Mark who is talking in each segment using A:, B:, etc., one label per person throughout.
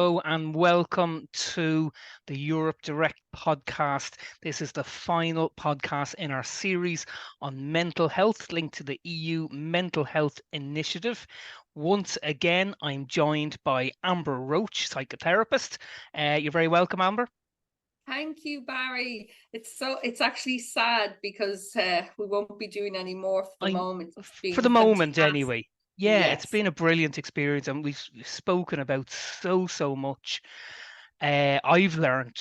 A: Hello and welcome to the Europe Direct podcast. This is the final podcast in our series on mental health linked to the EU Mental Health Initiative. Once again, I'm joined by Amber Roche, psychotherapist. You're very welcome, Amber.
B: Thank you, Barry. It's actually sad because we won't be doing any more for the
A: I'm
B: moment. It's
A: for
B: been
A: the moment
B: fantastic.
A: anyway. Yeah, it's
B: Yes.
A: been a brilliant experience, and we've spoken about so much. I've learned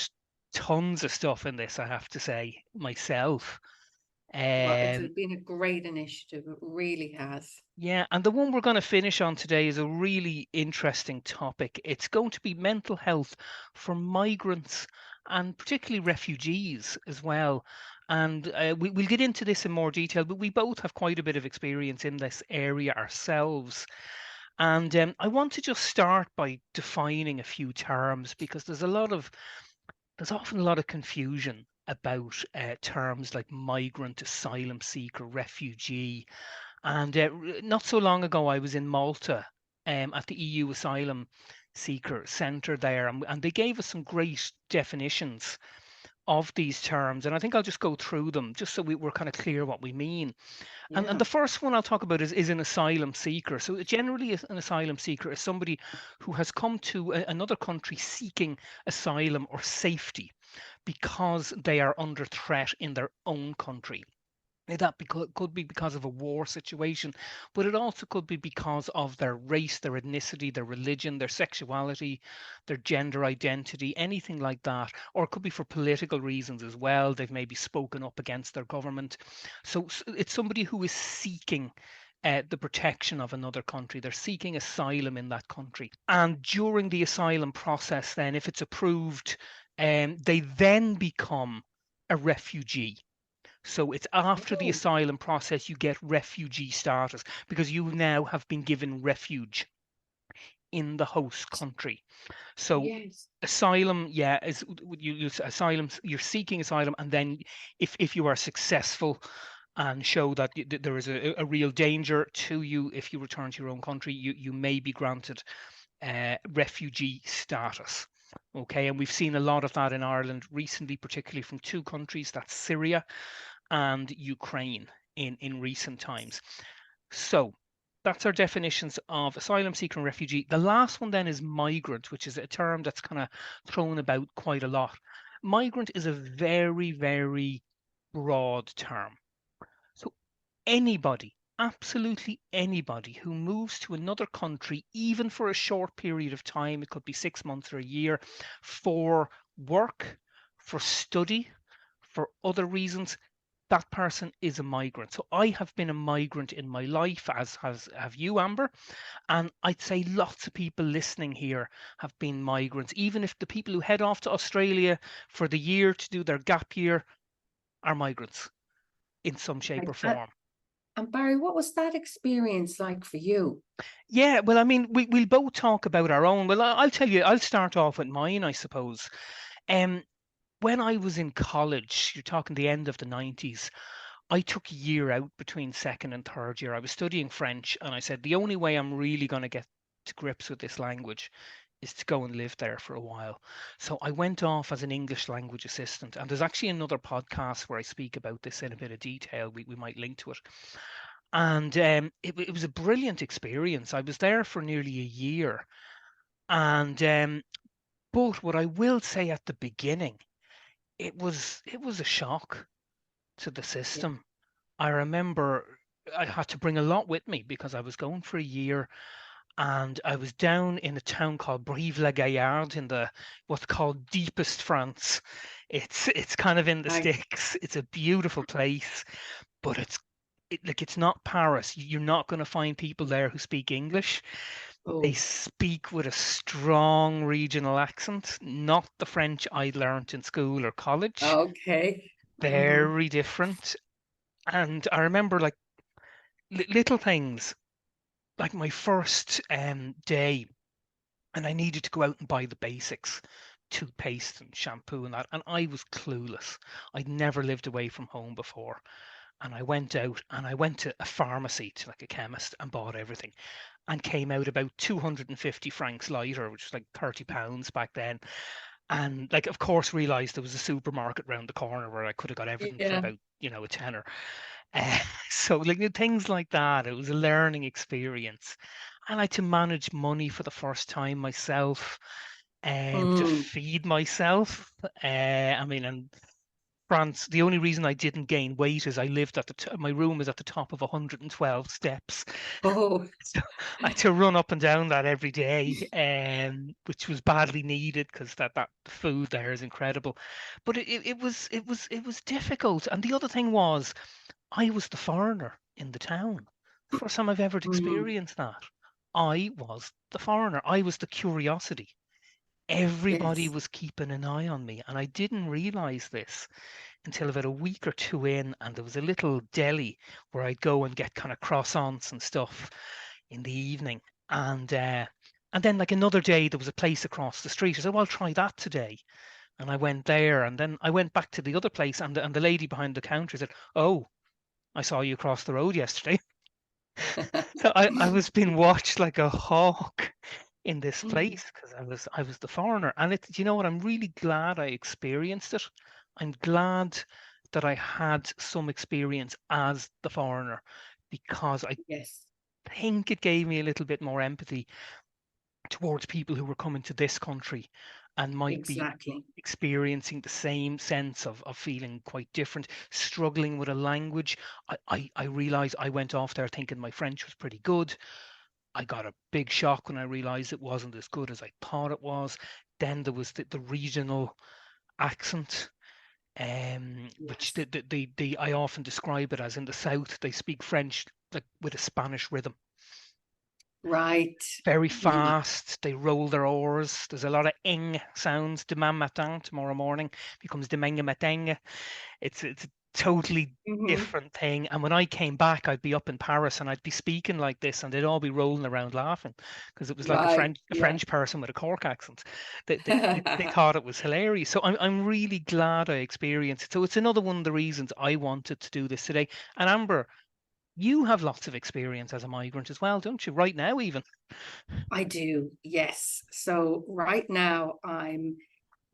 A: tons of stuff in this, I have to say, myself.
B: Well, it's
A: Um,
B: been a great initiative. It really has.
A: yeah, and the one we're going to finish on today is a really interesting topic. It's going to be mental health for migrants and particularly refugees as well. And we'll get into this in more detail, but we both have quite a bit of experience in this area ourselves. And I want to just start by defining a few terms because there's often a lot of confusion about terms like migrant, asylum seeker, refugee. And not so long ago, I was in Malta at the EU Asylum Seeker Centre there, and they gave us some great definitions of these terms. And I think I'll just go through them just so we're kind of clear what we mean. And
B: Yeah.
A: the first one I'll talk about is an asylum seeker. So generally, an asylum seeker is somebody who has come to another country seeking asylum or safety because they are under threat in their own country. Now, that could be because of a war situation, but it also could be because of their race, their ethnicity, their religion, their sexuality, their gender identity, anything like that. Or it could be for political reasons as well. They've maybe spoken up against their government. So it's somebody who is seeking the protection of another country. They're seeking asylum in that country. And during the asylum process, then, if it's approved, they then become a refugee. So it's after the
B: Oh,
A: asylum process you get refugee status because you now have been given refuge in the host country. So
B: yes.
A: asylum, yeah, is asylum. You're seeking asylum, and then if you are successful and show that there is a real danger to you if you return to your own country, you may be granted refugee status. Okay, and we've seen a lot of that in Ireland recently, particularly from two countries, that's Syria and Ukraine in recent times. So that's our definitions of asylum seeker and refugee. The last one then is migrant, which is a term that's kind of thrown about quite a lot. Migrant is a very broad term. So anybody, absolutely anybody who moves to another country, even for a short period of time, it could be 6 months or a year, for work, for study, for other reasons, that person is a migrant. So I have been a migrant in my life, as have you, Amber. And I'd say lots of people listening here have been migrants. Even if the people who head off to Australia for the year to do their gap year are migrants in some shape
B: Right.
A: or form.
B: And Barry, what was that experience like for you?
A: Yeah, well, I mean, we'll both talk about our own. Well, I'll tell you, I'll start off with mine, I suppose. Um, when I was in college, you're talking the end of the 90s, I took a year out between second and third year. I was studying French, and I said the only way I'm really going to get to grips with this language is to go and live there for a while. So I went off as an English language assistant, and there's actually another podcast where I speak about this in a bit of detail. We might link to it. And it was a brilliant experience. I was there for nearly a year, and but what I will say at the beginning, it was a shock to the
B: Yeah.
A: system. I remember I had to bring a lot with me because I was going for a year and I was down in a town called Brive-la-Gaillarde in the what's called deepest France. It's kind of in the
B: Right.
A: sticks. It's a beautiful place, but it's not Paris. You're not going to find people there who speak English. They
B: Oh,
A: speak with a strong regional accent, not the French I learnt in school or college.
B: okay. Hmm.
A: Very different. And I remember like little things like my first day, and I needed to go out and buy the basics, toothpaste and shampoo and that, and I was clueless. I'd never lived away from home before, And I went out and I went to a pharmacy, to like a chemist, and bought everything, and came out about 250 francs lighter, which was like £30 back then. And like, of course, realized there was a supermarket round the corner where I could have got everything for
B: Yeah.
A: about, a tenner. Uh, so like things like that, it was a learning experience. I like to manage money for the first time myself, to
B: Mm.
A: feed myself. I mean, and France, the only reason I didn't gain weight is I lived at my room is at the top of 112 steps.
B: Oh.
A: So I had to run up and down that every day, which was badly needed because that food there is incredible. But it was difficult. And the other thing was, I was the foreigner in the town. First time I've ever
B: Mm.
A: experienced that. I was the foreigner. I was the curiosity. Everybody
B: Yes.
A: was keeping an eye on me, and I didn't realize this until about a week or two in, and there was a little deli where I'd go and get kind of croissants and stuff in the evening. And then like another day there was a place across the street. I said, well, I'll try that today. And I went there, and then I went back to the other place, and the lady behind the counter said, oh, I saw you across the road yesterday. So I was being watched like a hawk in this
B: Mm.
A: place because I was the foreigner. And you know what? I'm really glad I experienced it. I'm glad that I had some experience as the foreigner, because I
B: Yes,
A: think it gave me a little bit more empathy towards people who were coming to this country and might be
B: exactly.
A: experiencing the same sense of feeling quite different, struggling with a language. I realized I went off there thinking my French was pretty good. I got a big shock when I realized it wasn't as good as I thought it was. Then there was the regional accent, which
B: Yes.
A: I often describe it as, in the south they speak French like with a Spanish rhythm,
B: Right.
A: very
B: Yeah.
A: fast. They roll their R's. There's a lot of ing sounds. Demain matin, tomorrow morning becomes demain matin. It's a totally
B: Hmm.
A: different thing. And when I came back, I'd be up in Paris and I'd be speaking like this, and they'd all be rolling around laughing because it was like a
B: Right.
A: French a
B: Yeah.
A: French person with a Cork accent. They thought it was hilarious. So I'm really glad I experienced it. So it's another one of the reasons I wanted to do this today. And Amber, you have lots of experience as a migrant as well, don't you? Right now, even.
B: I do. Yes. So right now I'm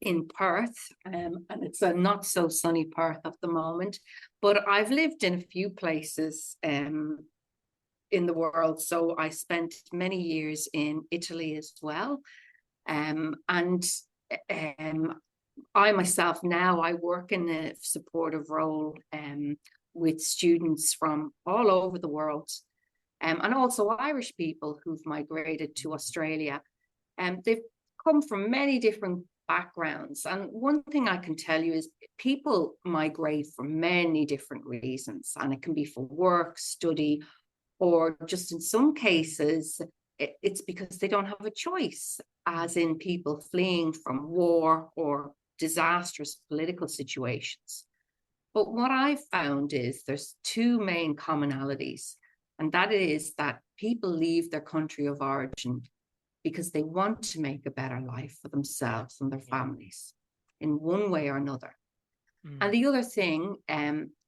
B: in Perth, and it's a not so sunny Perth at the moment, but I've lived in a few places in the world. So I spent many years in Italy as well. And um, I myself now I work in a supportive role with students from all over the world, and also Irish people who've migrated to Australia. And they've come from many different backgrounds. And one thing I can tell you is people migrate for many different reasons, and it can be for work, study, or just in some cases, it's because they don't have a choice, as in people fleeing from war or disastrous political situations. But what I've found is there's two main commonalities, and that is that people leave their country of origin because they want to make a better life for
A: Yeah,
B: themselves and their
A: yeah.
B: families in one way or another.
A: Mm,
B: And the other thing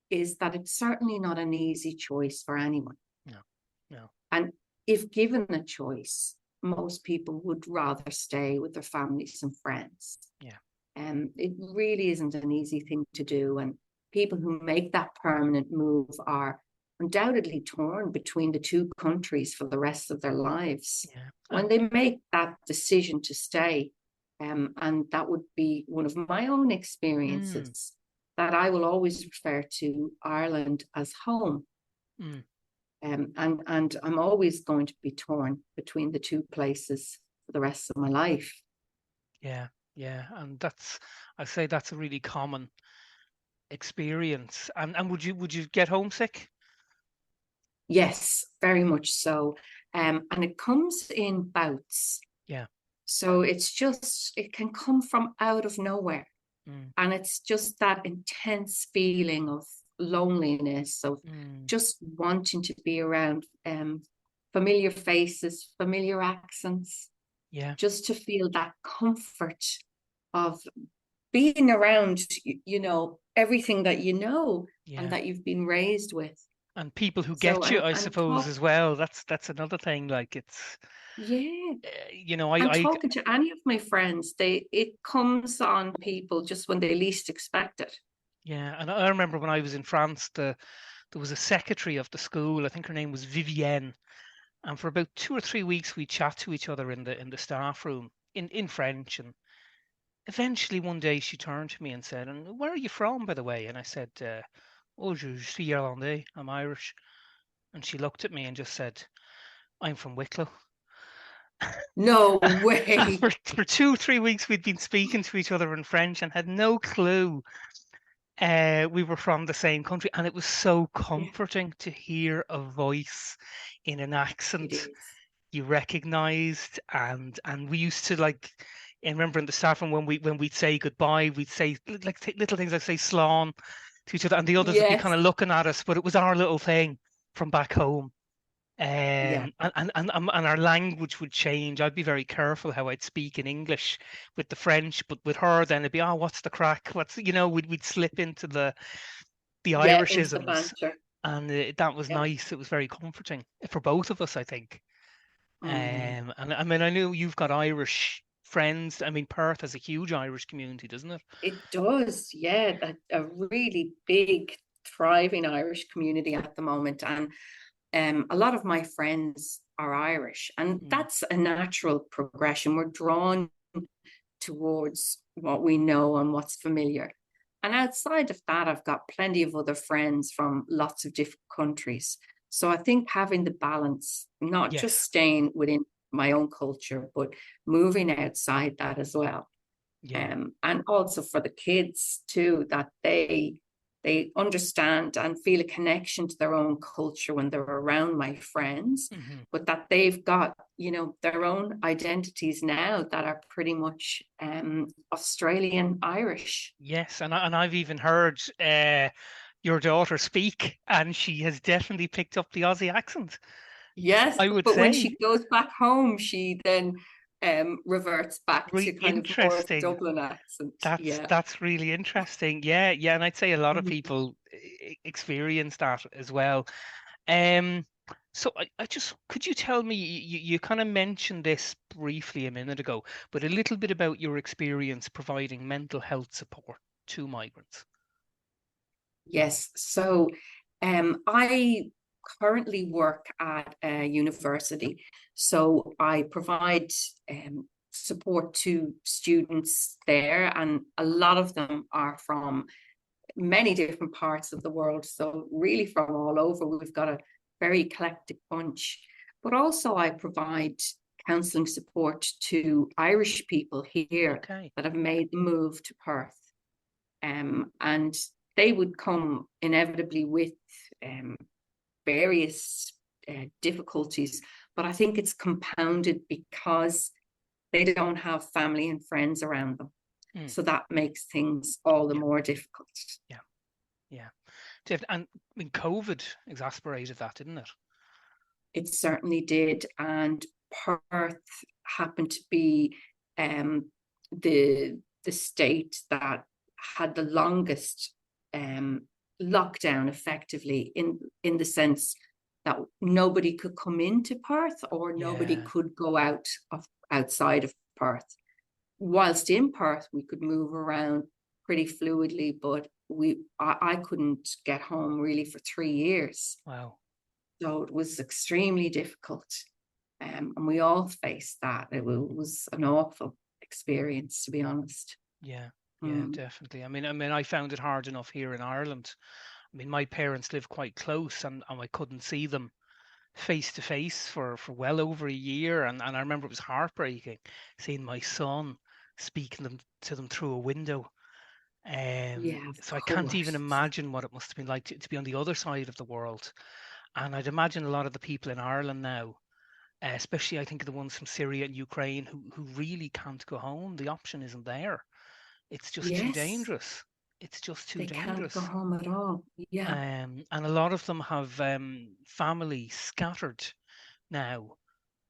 B: is that it's certainly not an easy choice for anyone.
A: no, no.
B: And if given a choice, most people would rather stay with their families and friends.
A: Yeah.
B: It really isn't an easy thing to do. And people who make that permanent move are undoubtedly torn between the two countries for the rest of their lives.
A: Yeah.
B: When they make that decision to stay, and that would be one of my own
A: Mm,
B: experiences, that I will always refer to Ireland as home.
A: mm.
B: And I'm always going to be torn between the two places for the rest of my life.
A: Yeah, yeah, and I say that's a really common experience. And would you get homesick?
B: Yes, very much so. And it comes in bouts.
A: Yeah.
B: So it can come from out of nowhere.
A: Mm,
B: And it's just that intense feeling of loneliness, of
A: mm.
B: just wanting to be around familiar faces, familiar accents,
A: Yeah,
B: just to feel that comfort of being around, everything that you know and
A: Yeah.
B: that you've been raised with.
A: And people who
B: So
A: get you, I
B: and
A: suppose,
B: talk,
A: as well. That's another thing. Like it's,
B: yeah.
A: you know,
B: And
A: I
B: talking to any of my friends, it comes on people just when they least expect it.
A: yeah. And I remember when I was in France, there was a secretary of the school. I think her name was Vivienne. And for about 2 or 3 weeks, we chat to each other in the staff room in French. And eventually, one day, she turned to me and said, "And where are you from, by the way?" And I said, "Oh, je suis irlandais. I'm Irish." And she looked at me and just said, "I'm from Wicklow."
B: No
A: And
B: way.
A: for 2 3 weeks, we'd been speaking to each other in French and had no clue we were from the same country. And it was so
B: Yeah,
A: comforting to hear a voice in an
B: it
A: accent
B: is.
A: you recognized. And we used to, like, I remember in the staff room when we'd say goodbye, we'd say like little things like say slán to each other, and the others would be kind
B: Yes.
A: of looking at us, but it was our little thing from back home.
B: Yeah.
A: And our language would change. I'd be very careful how I'd speak in English with the French, but with her, then it'd be, oh, what's the crack? What's, we'd slip into the
B: Yeah. Into the
A: Irishisms,
B: banter.
A: and that was
B: Yeah.
A: nice. It was very comforting for both of us, I think.
B: Mm.
A: And I mean, I know you've got Irish friends. I mean, Perth has a huge Irish community, doesn't it?
B: It does. Yeah. A really big, thriving Irish community at the moment. And a lot of my friends are Irish, and
A: Mm.
B: that's a natural progression. We're drawn towards what we know and what's familiar. And outside of that, I've got plenty of other friends from lots of different countries. So I think having the balance, not just
A: Yes.
B: staying within my own culture, but moving outside that as well.
A: Yeah.
B: And also for the kids too, that they understand and feel a connection to their own culture when they're around my friends,
A: Hmm.
B: but that they've got, their own identities now that are pretty much Australian Irish.
A: Yes, and I've even heard your daughter speak, and she has definitely picked up the Aussie accent,
B: Yes,
A: I would
B: but when
A: say.
B: she goes back home, she then reverts back to kind of more of the
A: Interesting.
B: Dublin accent. Yeah.
A: That's really interesting. Yeah, yeah, and I'd say a lot of
B: Mhm.
A: people experience that as well. Um, so I just could you tell me, you kind of mentioned this briefly a minute ago, but a little bit about your experience providing mental health support to migrants.
B: Yes. So I currently work at a university. So I provide support to students there, and a lot of them are from many different parts of the world. So, really, from all over, we've got a very eclectic bunch. But also, I provide counselling support to Irish people here
A: Okay.
B: that have made the move to Perth. And they would come inevitably with um, various difficulties, but I think it's compounded because they don't have family and friends around them.
A: Mm,
B: So that makes things all the
A: yeah,
B: more difficult.
A: yeah, yeah. And I mean, COVID exasperated that, didn't it?
B: It certainly did. And Perth happened to be um, the state that had the longest lockdown effectively in the sense that nobody could come into Perth or nobody
A: Yeah.
B: could go outside of Perth. Whilst in Perth, we could move around pretty fluidly, but I couldn't get home really for 3 years.
A: Wow.
B: So it was extremely difficult. And we all faced that. It was an awful experience, to be honest.
A: Yeah. Yeah,
B: Mm.
A: definitely. I mean, I found it hard enough here in Ireland. I mean, my parents live quite close, and I couldn't see them face to face for well over a year. And I remember it was heartbreaking seeing my son speaking to them through a window.
B: Yeah, of
A: So I can't even
B: course.
A: imagine what it must have been like to be on the other side of the world. And I'd imagine a lot of the people in Ireland now, especially I think the ones from Syria and Ukraine who really can't go home. The option isn't there. It's just too
B: Yes,
A: dangerous. It's just too
B: they can't go
A: dangerous.
B: home at all. Yeah.
A: And a lot of them have family scattered now.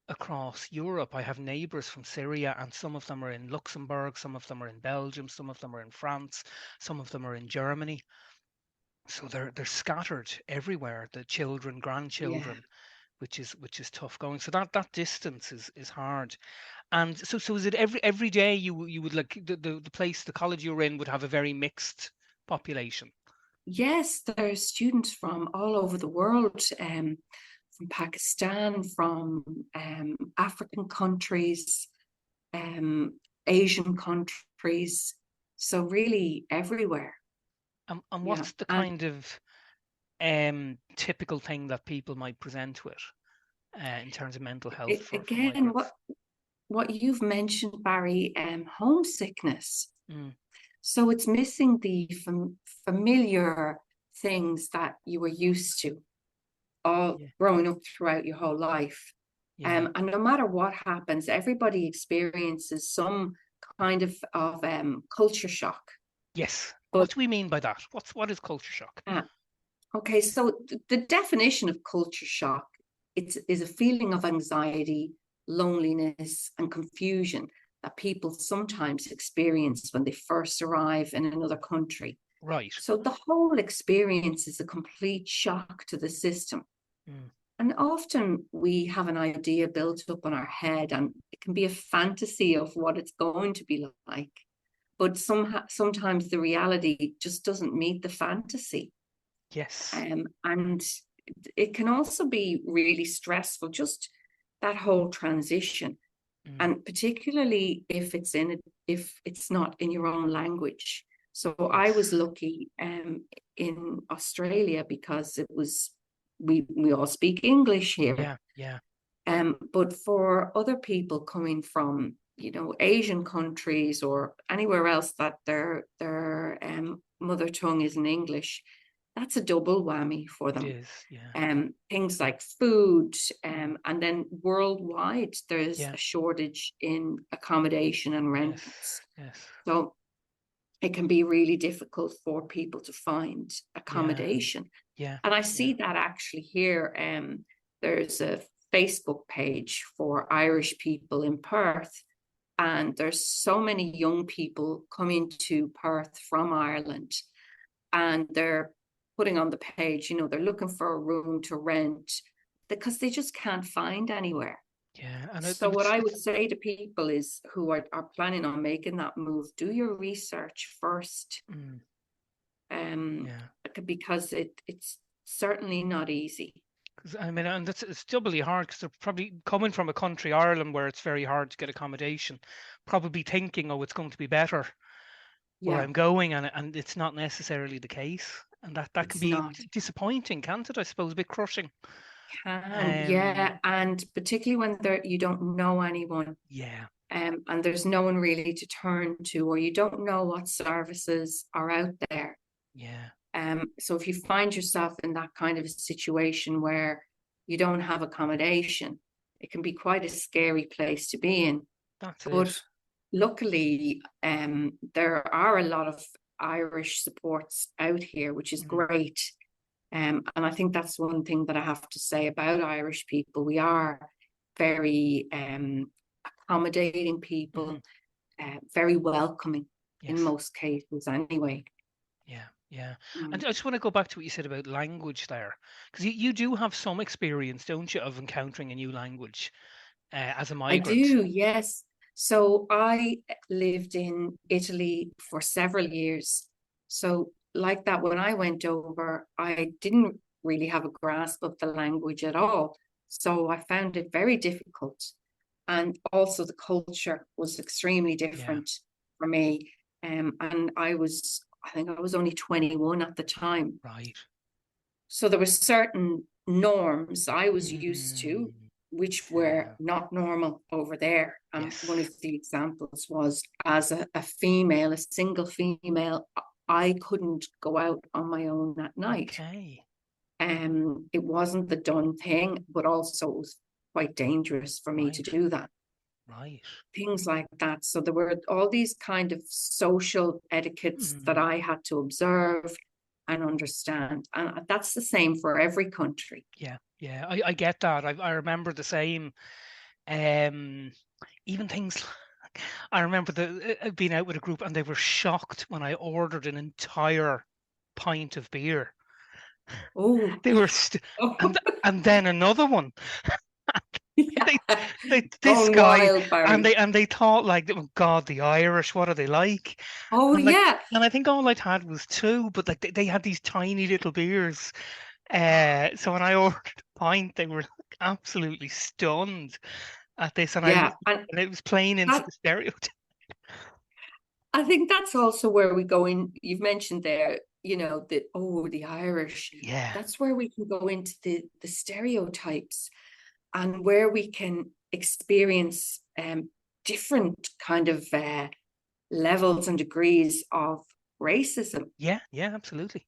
A: across Europe. I have neighbours from Syria, and some of them are in Luxembourg, some of them are in Belgium, some of them are in France, some of them are in Germany. So they're scattered everywhere. The children,
B: Yeah.
A: grandchildren, which is tough going. So that distance is hard. And so is it every day you would like the place, the college you're in would have a very mixed population?
B: Yes, there's students from all over the world, from Pakistan, from African countries, um, Asian countries. So really everywhere.
A: And
B: Yeah.
A: what's the
B: And
A: kind of typical thing that people might present with in terms of mental health for
B: again,
A: migrants?
B: what you've mentioned, Barry, homesickness.
A: Mm,
B: So it's missing the familiar things that you were used to all
A: yeah,
B: growing up throughout your whole life.
A: yeah.
B: And no matter what happens, everybody experiences some kind of culture shock.
A: Yes.
B: But
A: What do we mean by that? What is culture shock?
B: uh, okay, so the definition of culture shock is a feeling of anxiety, loneliness, and confusion that people sometimes experience when they first arrive in another country.
A: Right.
B: So the whole experience is a complete shock to the system.
A: Mm,
B: And often we have an idea built up in our head, and it can be a fantasy of what it's going to be like. But sometimes the reality just doesn't meet the fantasy.
A: yes.
B: And it can also be really stressful, just that whole transition.
A: Mm,
B: And particularly if it's not in your own language. So I was
A: yes.
B: lucky in Australia because it was we all speak English here.
A: Yeah. Yeah.
B: But for other people coming from, Asian countries or anywhere else that their mother tongue isn't English, that's a double whammy for
A: It
B: them.
A: is. Yeah.
B: Things like food, and then worldwide, there's
A: Yeah.
B: a shortage in accommodation and
A: Yes.
B: rentals.
A: Yes.
B: So it can be really difficult for people to find
A: Yeah.
B: accommodation.
A: Yeah.
B: And I
A: Yeah.
B: see that actually here. There's a Facebook page for Irish people in Perth, and there's so many young people coming to Perth from Ireland, and they're putting on the page, they're looking for a room to rent because they just can't find anywhere.
A: Yeah. And
B: So what I would
A: it's
B: say to people is who are planning on making that move, do your research first,
A: mm,
B: um,
A: yeah.
B: because it's certainly not easy.
A: 'Cause, I mean, and it's doubly hard because they're probably coming from a country, Ireland, where it's very hard to get accommodation, probably thinking, oh, it's going to be better where
B: Yeah,
A: I'm going, and it's not necessarily the case. And that can
B: it's
A: be
B: not.
A: disappointing, can't it? I suppose a bit crushing.
B: Can,
A: Um,
B: yeah, and particularly when you don't know anyone,
A: yeah,
B: and there's no one really to turn to, or you don't know what services are out there.
A: yeah,
B: So if you find yourself in that kind of a situation where you don't have accommodation, it can be quite a scary place to be in.
A: that's it.
B: But luckily, there are a lot of Irish supports out here, which is
A: Mm,
B: great. And I think that's one thing that I have to say about Irish people. We are very accommodating
A: hmm
B: people, very welcoming in
A: yes,
B: most cases, anyway.
A: yeah, yeah. And
B: Mm.
A: I just want to go back to what you said about language there, because you do have some experience, don't you, of encountering a new language as a
B: I
A: migrant.
B: do, yes. So I lived in Italy for several years. So, like that, when I went over, I didn't really have a grasp of the language at all. So I found it very difficult. And also, the culture was extremely
A: Yeah,
B: different for me. And I think I was only 21 at the time.
A: right.
B: So there were certain norms I was used to,
A: Mm,
B: which were
A: yeah,
B: not normal over there. And one
A: yes,
B: of the examples was as a female, a single female, I couldn't go out on my own at night.
A: okay,
B: It wasn't the done thing, but also it was quite dangerous for me to
A: right,
B: do that.
A: right.
B: Things like that. So there were all these kind of social etiquettes that
A: Mm,
B: I had to observe and understand. And that's the same for every country.
A: yeah, yeah. I get that. I remember the same. Um, even things I remember being out with a group and they were shocked when I ordered an entire pint of beer.
B: Oh,
A: They were
B: oh,
A: and then another one. they,
B: yeah.
A: this
B: Going
A: guy
B: wild, Barry.
A: and they thought like, oh God, the Irish, what are they like?
B: Oh,
A: And like,
B: yeah.
A: and I think all I'd had was two, but like they had these tiny little beers. So when I ordered a pint, they were like, absolutely stunned at this,
B: Yeah. And
A: and it was playing into
B: that,
A: the stereotype.
B: I think that's also where we go in. You've mentioned there, that, oh, the Irish.
A: Yeah,
B: That's where we can go into the stereotypes and where we can experience different kind of levels and degrees of racism.
A: yeah, yeah, absolutely.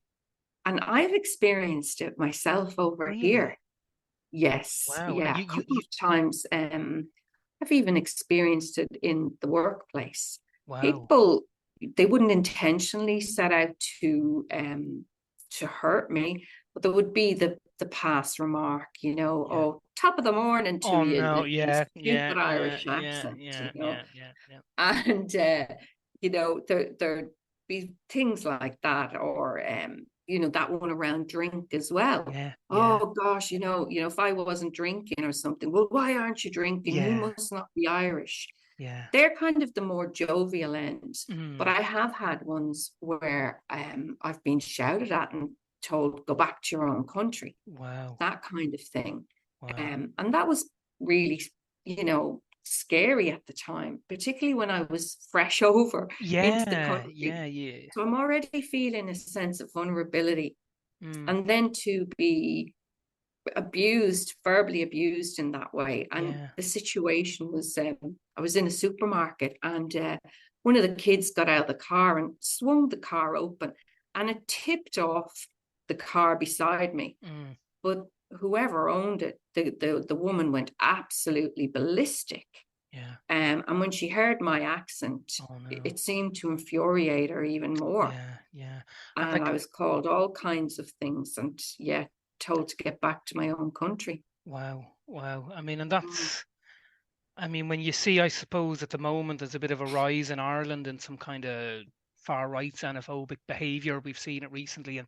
B: And I've experienced it myself over
A: Really?
B: here. Yes,
A: Wow. And
B: yeah, a couple of times. I've even experienced it in the workplace.
A: wow.
B: People, they wouldn't intentionally set out to hurt me, but there would be the past remark,
A: Yeah.
B: oh, top of the morning to
A: Oh
B: you,
A: no.
B: you
A: Yeah, yeah,
B: stupid
A: yeah,
B: Irish
A: yeah,
B: accent,
A: yeah, yeah, yeah, yeah.
B: and there'd be things like that, or that one around drink as well.
A: Yeah, yeah,
B: Oh gosh, if I wasn't drinking or something, well, why aren't you drinking? You
A: yeah,
B: must not be Irish.
A: yeah.
B: They're kind of the more jovial end, but
A: Mm,
B: I have had ones where I've been shouted at and told, go back to your own country,
A: wow,
B: that kind of thing.
A: wow.
B: And that was really, scary at the time, particularly when I was fresh over into the
A: Yeah,
B: country.
A: yeah, yeah.
B: So I'm already feeling a sense of vulnerability.
A: Mm,
B: And then to be abused, verbally abused in that way. And
A: yeah.
B: the situation was, I was in a supermarket, and one of the kids got out of the car and swung the car open, and it tipped off the car beside me.
A: Mm,
B: But whoever owned it, the woman went absolutely ballistic.
A: yeah.
B: And when she heard my accent,
A: Oh no.
B: it seemed to infuriate her even more.
A: Yeah, yeah. And
B: And I
A: like,
B: was called all kinds of things, and yeah, told to get back to my own country.
A: wow, wow. I mean, and
B: Mm.
A: I mean, when you see, I suppose at the moment there's a bit of a rise in Ireland in some kind of far right xenophobic behaviour. We've seen it recently, and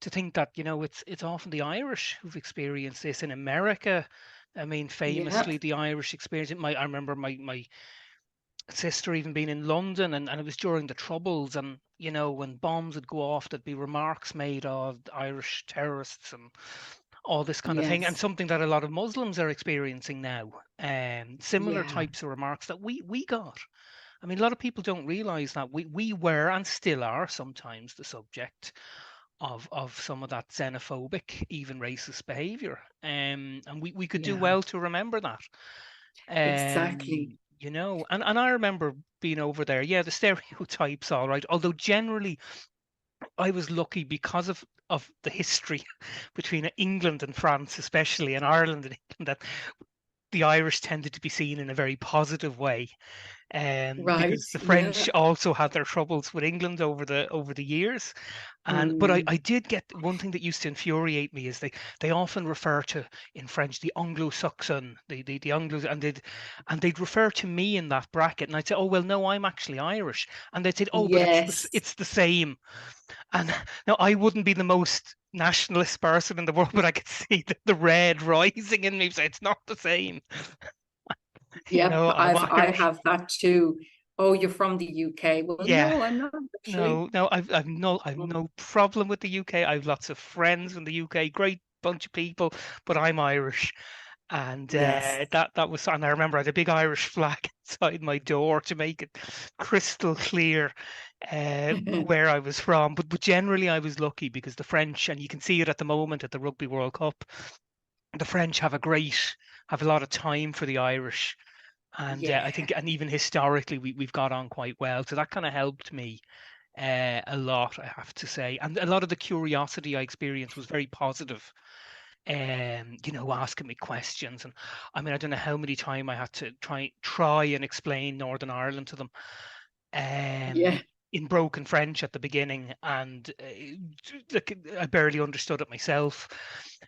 A: to think that it's often the Irish who've experienced this in America. I mean,
B: Yeah,
A: famously, the Irish experience. I remember my sister even being in London, and it was during the Troubles, and when bombs would go off, there'd be remarks made of Irish terrorists and all this kind of thing, and
B: yes,
A: something that a lot of Muslims are experiencing now. Similar
B: yeah,
A: types of remarks that we got. I mean, a lot of people don't realize that we were and still are sometimes the subject of some of that xenophobic, even racist behavior. And we could do
B: yeah,
A: well to remember that.
B: exactly.
A: And I remember being over there. Yeah, the stereotypes, all right. Although generally, I was lucky because of the history between England and France, especially, and Ireland and England, that the Irish tended to be seen in a very positive way,
B: Right,
A: because the
B: yeah.
A: French also had their troubles with England over the years. And but
B: Mm,
A: I did get one thing that used to infuriate me is they often refer to in French the Anglo-Saxon, the Anglos, and they'd refer to me in that bracket, and I'd say, oh well, no, I'm actually Irish, and they'd say, oh, but
B: yes,
A: it's the same. And now I wouldn't be the most nationalist person in the world, but I could see the red rising in me. So it's not the same.
B: yep.
A: I'm
B: I
A: Irish.
B: have that too. Oh, you're from the UK. Well,
A: Yeah.
B: no, I'm not actually.
A: No, I've no problem with the UK. I've lots of friends in the UK, great bunch of people, but I'm Irish. And
B: Yes.
A: that was, and I remember I had a big Irish flag outside my door to make it crystal clear where I was from. But generally, I was lucky because the French, and you can see it at the moment at the Rugby World Cup, the French have a lot of time for the Irish, and I
B: Yeah,
A: think, and even historically, we've got on quite well. So that kind of helped me a lot, I have to say. And a lot of the curiosity I experienced was very positive. Asking me questions, and I mean, I don't know how many times I had to try and explain Northern Ireland to them.
B: yeah.
A: in broken French at the beginning, and like I barely understood it myself.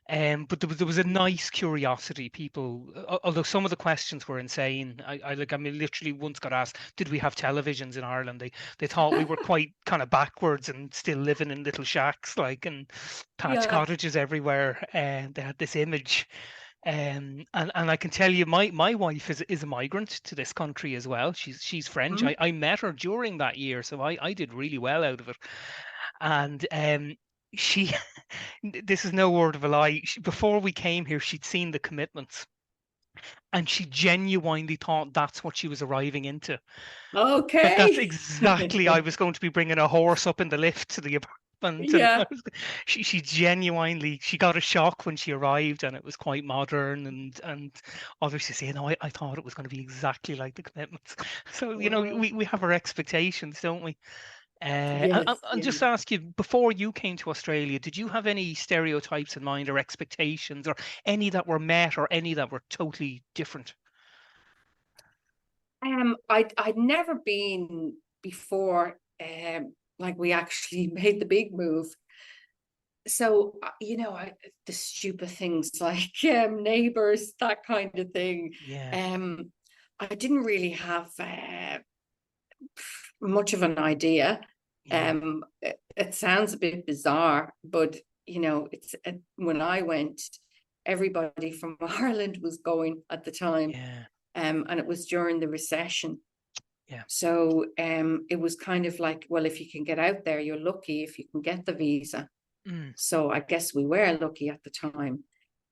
A: But there was a nice curiosity. People, although some of the questions were insane. I mean, literally once got asked, did we have televisions in Ireland? They thought we were quite kind of backwards and still living in little shacks, like, and thatched
B: Yeah.
A: cottages everywhere. And they had this image. And I can tell you, my wife is a migrant to this country as well. She's French.
B: Mhm.
A: I met her during that year, so I did really well out of it. And she, this is no word of a lie. Before we came here, she'd seen the commitments, and she genuinely thought that's what she was arriving into. That's
B: Okay.
A: exactly, I was going to be bringing a horse up in the lift to the apartment, and
B: Yeah.
A: she genuinely, she got a shock when she arrived, and it was quite modern, and obviously saying, "No, I thought it was going to be exactly like the commitments." So
B: Wow.
A: we have our expectations, don't we?
B: Yes.
A: And
B: Yeah.
A: just ask you, before you came to Australia, did you have any stereotypes in mind or expectations, or any that were met, or any that were totally different?
B: I'd never been before, like we actually made the big move. So, the stupid things like neighbors, that kind of thing.
A: Yeah,
B: Um, I didn't really have much of an idea.
A: yeah,
B: It sounds a bit bizarre, but it's when I went, everybody from Ireland was going at the time,
A: yeah,
B: and it was during the recession.
A: yeah.
B: So it was kind of like, well, if you can get out there, you're lucky if you can get the visa.
A: Mm,
B: So I guess we were lucky at the time.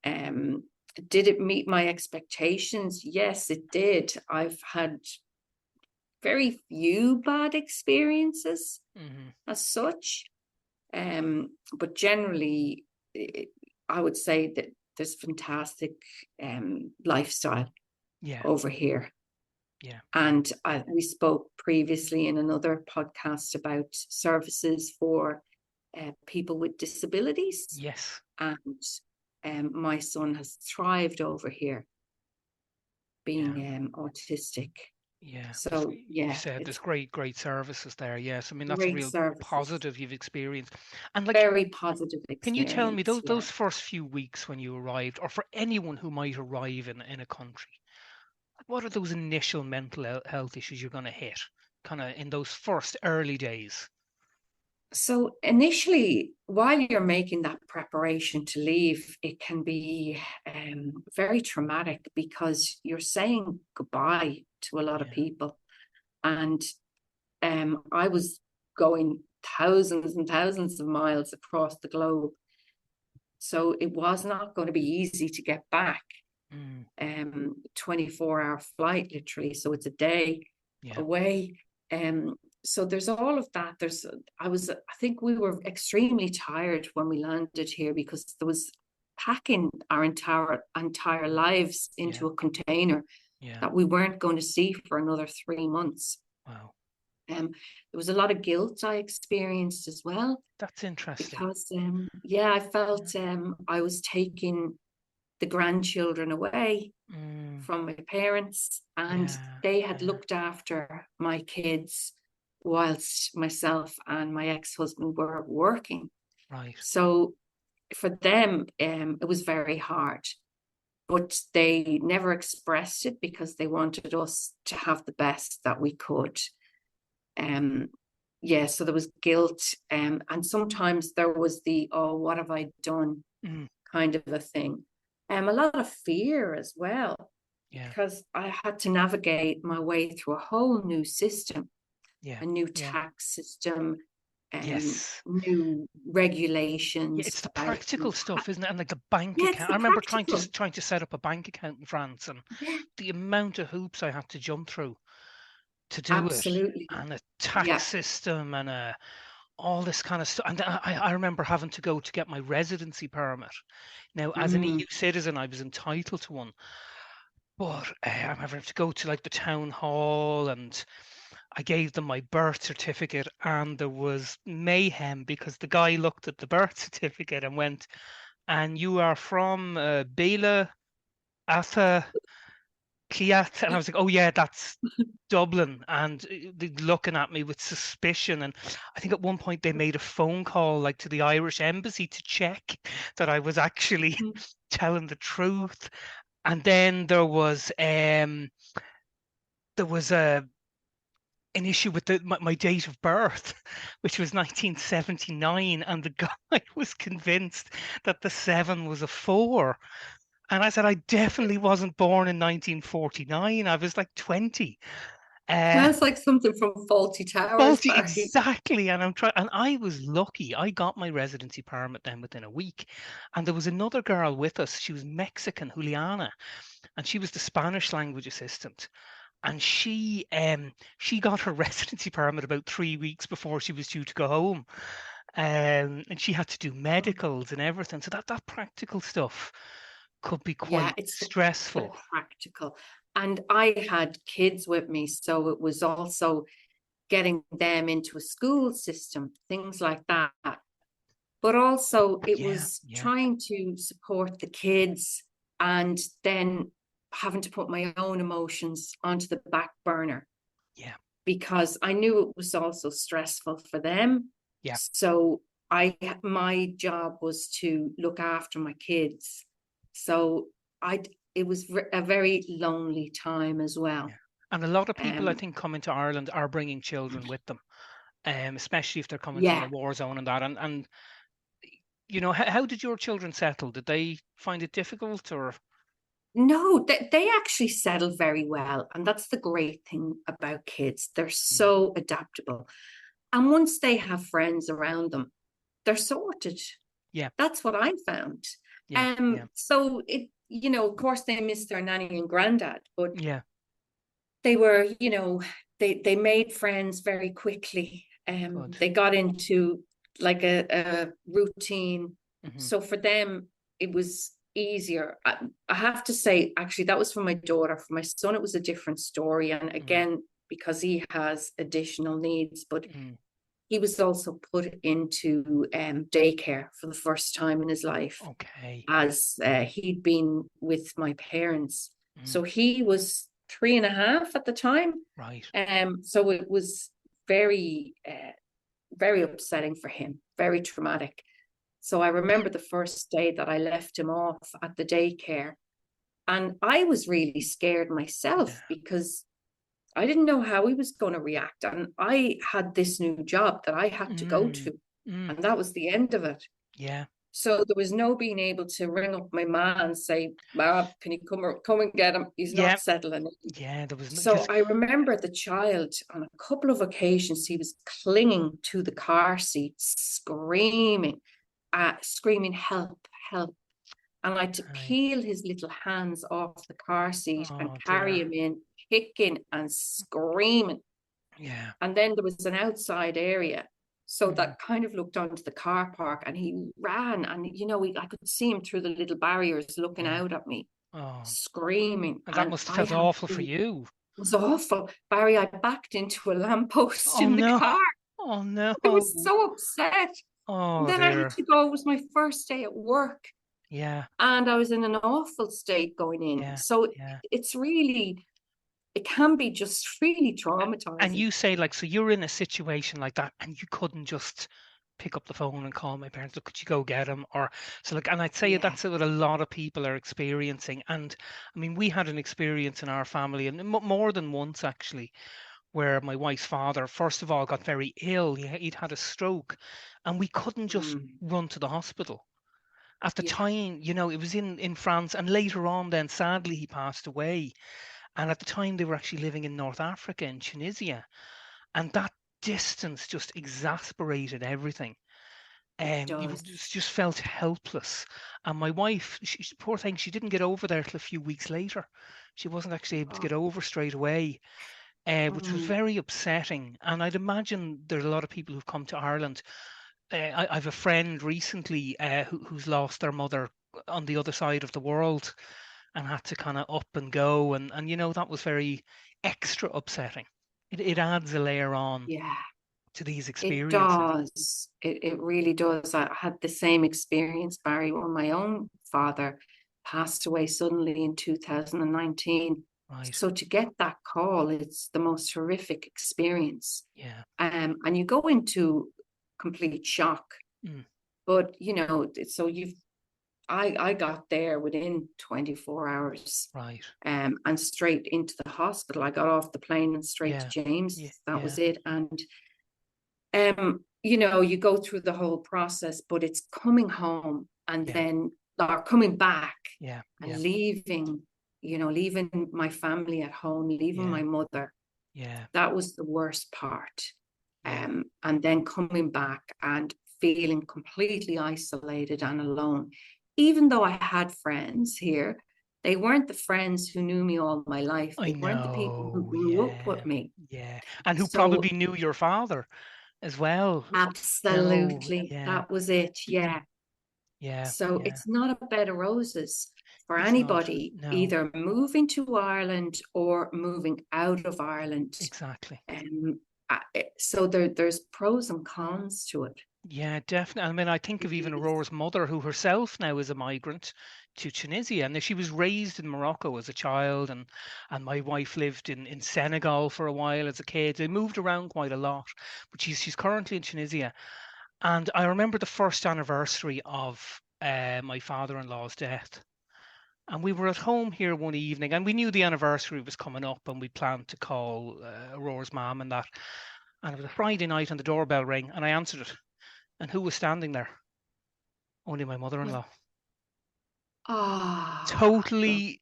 B: Um, did it meet my expectations? Yes, it did. I've had very few bad experiences
A: hmm.
B: as such. But generally, I would say that there's fantastic lifestyle
A: Yeah,
B: over here.
A: yeah,
B: And we spoke previously in another podcast about services for people with disabilities.
A: yes,
B: And my son has thrived over here
A: yeah,
B: being autistic.
A: yeah.
B: So,
A: You
B: yeah,
A: said there's
B: it's
A: great services there. Yes, I mean that's a
B: great
A: real
B: services.
A: positive you've experienced. And like,
B: Very positive
A: can you tell me
B: experience. Yeah.
A: those first few weeks when you arrived, or for anyone who might arrive in a country, what are those initial mental health issues you're going to hit, kind of in those first early days?
B: So initially, while you're making that preparation to leave, it can be very traumatic because you're saying goodbye to a lot of
A: Yeah,
B: people. And I was going thousands and thousands of miles across the globe. So it was not going to be easy to get back.
A: mm,
B: 24-hour flight, literally. So it's a day
A: yeah,
B: away. So there's all of that. I think we were extremely tired when we landed here because there was packing our entire lives
A: yeah,
B: into a container
A: yeah.
B: that we weren't going to see for another 3 months.
A: Wow,
B: There was a lot of guilt I experienced as well
A: that's interesting.
B: because, yeah, I felt I was taking the grandchildren away
A: Mm,
B: from my parents, and
A: yeah,
B: they had
A: yeah,
B: looked after my kids whilst myself and my ex-husband were working.
A: right.
B: So for them, it was very hard, but they never expressed it because they wanted us to have the best that we could. Um, yeah, so there was guilt, and sometimes there was the, oh, what have I done
A: Mm,
B: kind of a thing. A lot of fear as well,
A: yeah,
B: because I had to navigate my way through a whole new system,
A: yeah,
B: a new
A: yeah.
B: tax system,
A: Yes.
B: new
A: Yeah,
B: regulations
A: it's the
B: about
A: practical stuff, isn't it? And like the bank
B: yeah, it's
A: account. I
B: the
A: remember
B: practical.
A: trying to set up a bank account in France, and
B: Yeah,
A: the amount of hoops I had to jump through to do it,
B: absolutely.
A: and a
B: Yeah.
A: tax system, and all this kind of stuff. And I remember having to go to get my residency permit. Now, as an
B: Mm.
A: EU citizen, I was entitled to one, but I remember having to go to like the town hall, and I gave them my birth certificate, and there was mayhem because the guy looked at the birth certificate and went, "And you are from Bela, Atha, Kiat, and I was like, oh yeah, that's Dublin, and they looking at me with suspicion. And I think at one point they made a phone call like to the Irish embassy to check that I was actually
B: Mm.
A: telling the truth. And then there was a an issue with my date of birth, which was 1979, and the guy was convinced that the 7 was a 4. And I said I definitely wasn't born in 1949. I was like 20. Uh,
B: Sounds like something from Faulty Towers,
A: Faulty,
B: Barry.
A: exactly. And I was lucky. I got my residency permit then within a week. And there was another girl with us. She was Mexican, Juliana, and she was the Spanish language assistant. And she got her residency permit about 3 weeks before she was due to go home. And she had to do medicals and everything. So that practical stuff could be
B: Yeah,
A: quite
B: it's the
A: stressful.
B: practical. And I had kids with me, so it was also getting them into a school system, things like that. But also it
A: Yeah,
B: was
A: yeah,
B: trying to support the kids and then having to put my own emotions onto the back burner
A: yeah,
B: because I knew it was also stressful for them.
A: yeah,
B: So my job was to look after my kids. So I it was a very lonely time as well.
A: yeah. And a lot of people, I
B: Um,
A: think, coming to Ireland are bringing children with them, especially if they're coming from
B: yeah,
A: a war zone and that. And how did your children settle? Did they find it difficult, or?
B: no, they actually settle very well, and that's the great thing about kids. They're
A: Mm,
B: so adaptable, and once they have friends around them, they're sorted.
A: yeah,
B: That's what I found.
A: yeah, yeah,
B: So of course, they miss their nanny and granddad, but
A: yeah.
B: they were, they made friends very quickly.
A: Good.
B: They got into like a routine.
A: Hmm.
B: So for them, it was easier. I have to say, actually, that was for my daughter. For my son, it was a different story. And
A: Mm,
B: again, because he has additional needs, but
A: mm.
B: he was also put into daycare for the first time in his life
A: Okay.
B: as he'd been with my parents.
A: Mm,
B: So he was 3.5 at the time.
A: right.
B: So it was very, very upsetting for him, very traumatic. So I remember the first day that I left him off at the daycare, and I was really scared
A: Yeah.
B: myself because I didn't know how he was going to react. And I had this new job that I had to go
A: Mm,
B: to,
A: mm,
B: and that was the end of it.
A: yeah.
B: So there was no being able to ring up my man and say, "Ma, can you come and get him? He's
A: Yeah.
B: not settling."
A: Yeah. There was no,
B: So
A: because
B: I remember the child on a couple of occasions, he was clinging to the car seat, screaming, "Help, help." And I had to
A: I.
B: peel his little hands off the car seat and
A: Oh
B: carry
A: dear.
B: him in, kicking and screaming.
A: Yeah.
B: And then there was an outside area. So
A: Mm,
B: that kind of looked onto the car park, and he ran. And, I could see him through the little barriers looking
A: yeah.
B: out at me,
A: Oh,
B: screaming.
A: and that
B: And
A: must have
B: I
A: felt
B: had
A: awful for
B: to, it
A: you.
B: was awful. Barry, I backed into a lamppost
A: Oh
B: in the
A: no.
B: car.
A: Oh no.
B: I was so upset. And
A: Oh
B: then I had
A: dear.
B: to go. It was my first day at work,
A: Yeah.
B: and I was in an awful state going in.
A: Yeah.
B: So
A: Yeah.
B: it's really, it can be just really
A: And
B: traumatizing.
A: you say, like, so you're in a situation like that and you couldn't just pick up the phone and call my parents, look, could you go get him? Or so, like, and I'd say
B: Yeah.
A: that's what a lot of people are experiencing. And I mean, we had an experience in our family, and more than once actually, where my wife's father, first of all, got very ill. He'd had a stroke, and we couldn't just
B: Mm,
A: run to the hospital. At the
B: yeah.
A: time, it was in France, and later on, then sadly, he passed away. And at the time, they were actually living in North Africa, in Tunisia, and that distance just exasperated everything.
B: It
A: You
B: does.
A: just felt helpless. And my wife, poor thing, she didn't get over there till a few weeks later. She wasn't actually able to
B: Oh,
A: get over straight away, which was
B: mm,
A: very upsetting. And I'd imagine there's a lot of people who've come to Ireland. I've a friend recently who's lost their mother on the other side of the world and had to kind of up and go. And that was very extra upsetting. It adds a layer on
B: yeah,
A: to these
B: it
A: experiences.
B: does. It really does. I had the same experience, Barry, when my own father passed away suddenly in 2019.
A: Right.
B: So to get that call, it's the most horrific experience.
A: Yeah.
B: And you go into complete shock.
A: Mm.
B: But so I got there within 24 hours,
A: Right.
B: and straight into the hospital. I got off the plane and straight to
A: Yeah. Yeah.
B: James. That
A: Yeah.
B: was it. And you go through the whole process, but it's coming home and
A: Yeah.
B: then or coming back
A: Yeah.
B: and
A: Yeah.
B: leaving my family at home, leaving
A: Yeah.
B: my mother.
A: Yeah.
B: That was the worst part.
A: Yeah.
B: And then coming back and feeling completely isolated and alone. Even though I had friends here, they weren't the friends who knew me all my life.
A: I
B: They weren't the people who
A: know.
B: grew up with
A: Yeah.
B: me.
A: Yeah. And who
B: So
A: probably knew your father as well.
B: absolutely,
A: Yeah.
B: that was it. Yeah.
A: Yeah.
B: So
A: Yeah.
B: it's not a bed of roses for
A: It's not.
B: anybody,
A: No.
B: either moving to Ireland or moving out of Ireland.
A: Exactly.
B: So there's pros and cons to it.
A: Yeah, definitely. I mean, I think of even
B: It is.
A: Aurora's mother, who herself now is a migrant to Tunisia, and she was raised in Morocco as a child, and my wife lived in Senegal for a while as a kid. They moved around quite a lot, but she's currently in Tunisia. And I remember the first anniversary of my father-in-law's death, and we were at home here one evening, and we knew the anniversary was coming up, and we planned to call Aurora's mom and that. And it was a Friday night, and the doorbell rang, and I answered it. And who was standing there? Only my mother-in-law.
B: Ah,
A: Totally,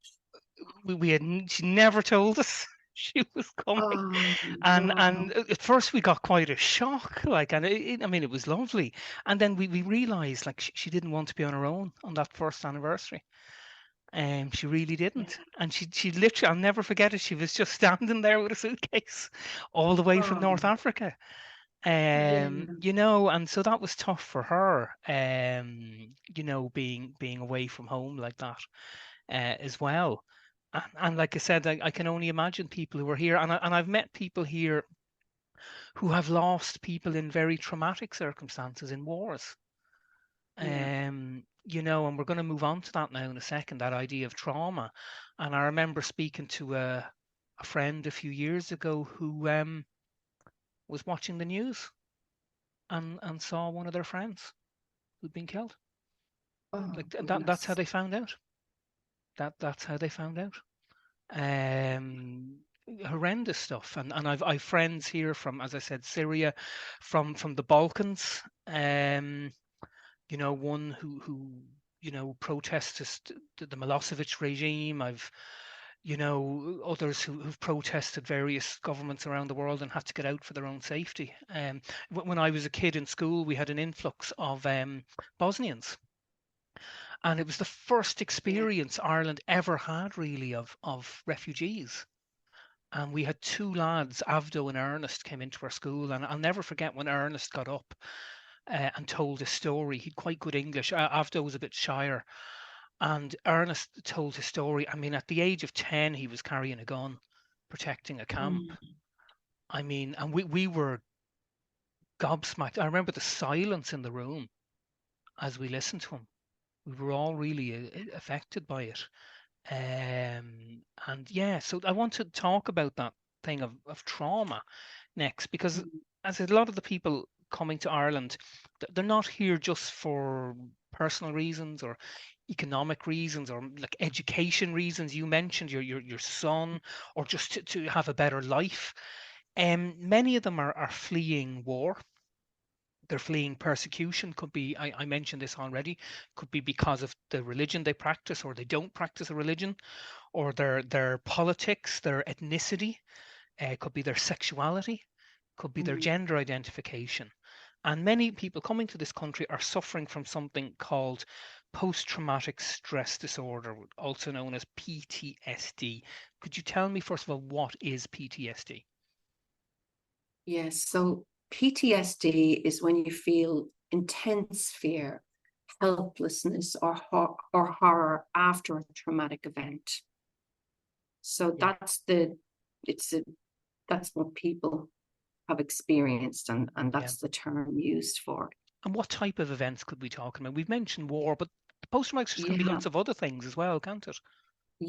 A: she never told us she was coming,
B: oh
A: and
B: no.
A: at first we got quite a shock, like, and I mean, it was lovely, and then we realized like she didn't want to be on her own on that first anniversary. She really
B: Yeah.
A: didn't, and she literally, I'll never forget it. She was just standing there with a suitcase, all the way from
B: Oh,
A: North Africa.
B: yeah.
A: And so that was tough for her, being away from home like that, as well. And like I said, I can only imagine people who are here, and I've met people here who have lost people in very traumatic circumstances in wars.
B: Yeah.
A: And we're going to move on to that now in a second, that idea of trauma. And I remember speaking to a friend a few years ago who was watching the news and saw one of their friends who'd been killed.
B: Oh
A: Like that's how
B: goodness.
A: they found out. That's how they found out. Um, Horrendous stuff. And I've friends here from, as I said, Syria, from the Balkans. One who protested the Milosevic regime. I've others who've protested various governments around the world and had to get out for their own safety. When I was a kid in school, we had an influx of Bosnians, and it was the first
B: Yeah.
A: experience Ireland ever had really of refugees. And we had two lads, Avdo and Ernest, came into our school, and I'll never forget when Ernest got up and told a story. He'd quite good English. Avdo was a bit shyer, and Ernest told his story. I mean, at the age of 10, he was carrying a gun, protecting a camp.
B: Mm,
A: I mean, and we were gobsmacked. I remember the silence in the room as we listened to him. We were all really affected by it. And yeah, so I want to talk about that thing of trauma next, because
B: mm,
A: as I said, a lot of the people coming to Ireland, they're not here just for personal reasons or economic reasons or like education reasons. You mentioned your son, or just to have a better life. Many of them are fleeing war. They're fleeing persecution. Could be, I mentioned this already, could be because of the religion they practice, or they don't practice a religion, or their politics, their ethnicity, could be their sexuality, could be their
B: mm.
A: gender identification. And many people coming to this country are suffering from something called post traumatic stress disorder, also known as PTSD. Could you tell me, first of all, what is PTSD?
B: Yes. So PTSD is when you feel intense fear, helplessness, or horror after a traumatic event. So
A: Yeah.
B: it's a, that's what people have experienced, and
A: Yeah.
B: that's the term used for it.
A: And what type of events could we talk about? We've mentioned war, but post traumatic stress can be
B: Yeah.
A: lots of other things as well, can't it?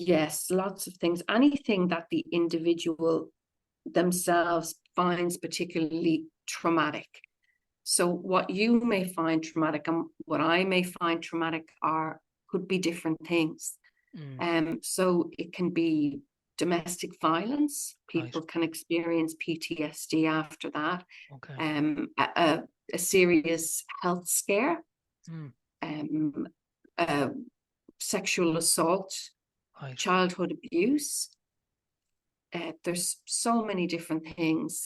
B: Yes, lots of things. Anything that the individual themselves finds particularly traumatic. So what you may find traumatic and what I may find traumatic could be different things.
A: Mm,
B: So it can be domestic violence.
A: right.
B: People can experience PTSD after that.
A: Okay.
B: A serious health scare,
A: Mm,
B: um, uh, sexual assault,
A: right.
B: childhood abuse. There's so many different things.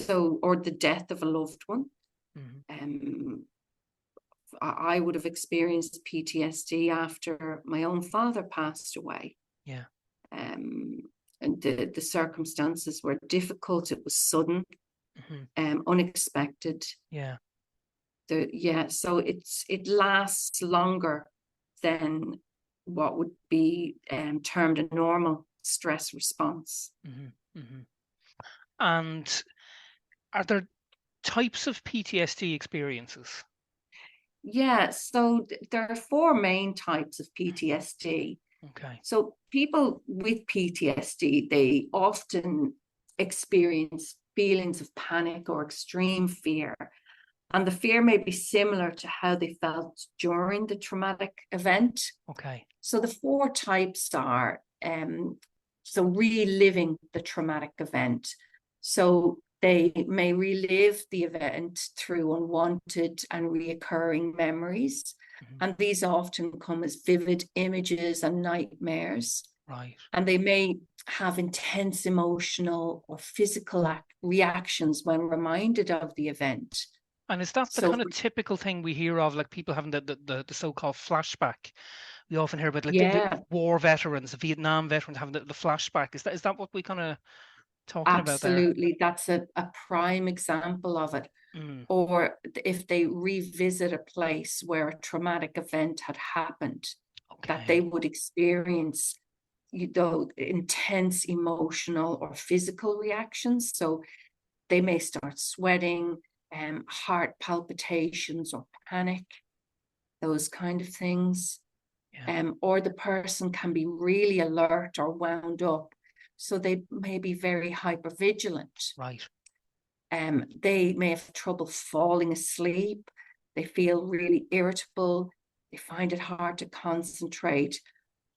B: Or the death of a loved one.
A: Mm,
B: Um, I would have experienced PTSD after my own father passed away.
A: yeah.
B: Um, and the circumstances were difficult. It was sudden,
A: Hmm.
B: unexpected.
A: Yeah.
B: So it lasts longer than what would be termed a normal stress response.
A: Hmm. Hmm. And are there types of PTSD experiences?
B: Yeah, so there are four main types of PTSD.
A: Okay.
B: So people with PTSD, they often experience feelings of panic or extreme fear. And the fear may be similar to how they felt during the traumatic event.
A: Okay.
B: So the four types are reliving the traumatic event. So they may relive the event through unwanted and reoccurring memories.
A: Hmm.
B: And these often come as vivid images and nightmares.
A: Right.
B: And they may have intense emotional or physical reactions when reminded of the event.
A: And is that the
B: So,
A: kind of typical thing we hear of, like people having the so-called flashback? We often hear about like the
B: yeah,
A: war veterans, the Vietnam veterans having the flashback. Is that what we kind of talking about there?
B: absolutely. That's a prime example of it.
A: Mm,
B: Or if they revisit a place where a traumatic event had happened, that they
A: okay.
B: would experience intense emotional or physical reactions. So they may start sweating, heart palpitations or panic, those kind of things.
A: Yeah.
B: Or the person can be really alert or wound up. So they may be very hypervigilant.
A: Right.
B: They may have trouble falling asleep. They feel really irritable. They find it hard to concentrate,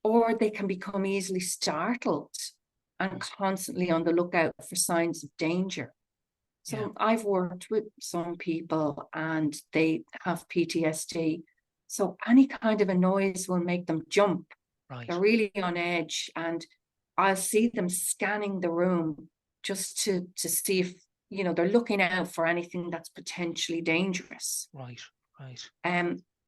B: or they can become easily startled and
A: Mm,
B: constantly on the lookout for signs of danger.
A: yeah.
B: So I've worked with some people and they have PTSD. So any kind of a noise will make them jump.
A: Right.
B: They're really on edge, and I'll see them scanning the room just to see if they're looking out for anything that's potentially dangerous.
A: Right. Right.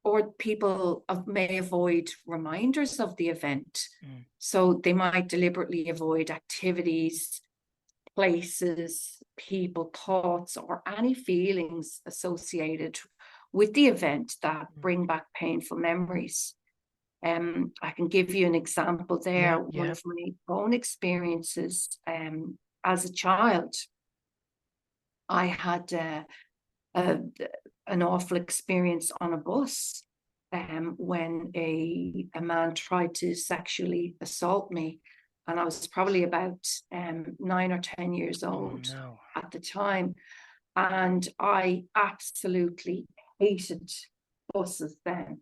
B: Or people may avoid reminders of the event,
A: Mm,
B: so they might deliberately avoid activities, places, people, thoughts, or any feelings associated with the event that
A: mm.
B: bring back painful memories. I can give you an example there.
A: Yeah.
B: One
A: Yeah.
B: of my own experiences as a child, I had a, an awful experience on a bus when a man tried to sexually assault me. And I was probably about 9 or 10 years
A: Oh
B: old
A: no.
B: at the time. And I absolutely hated buses then.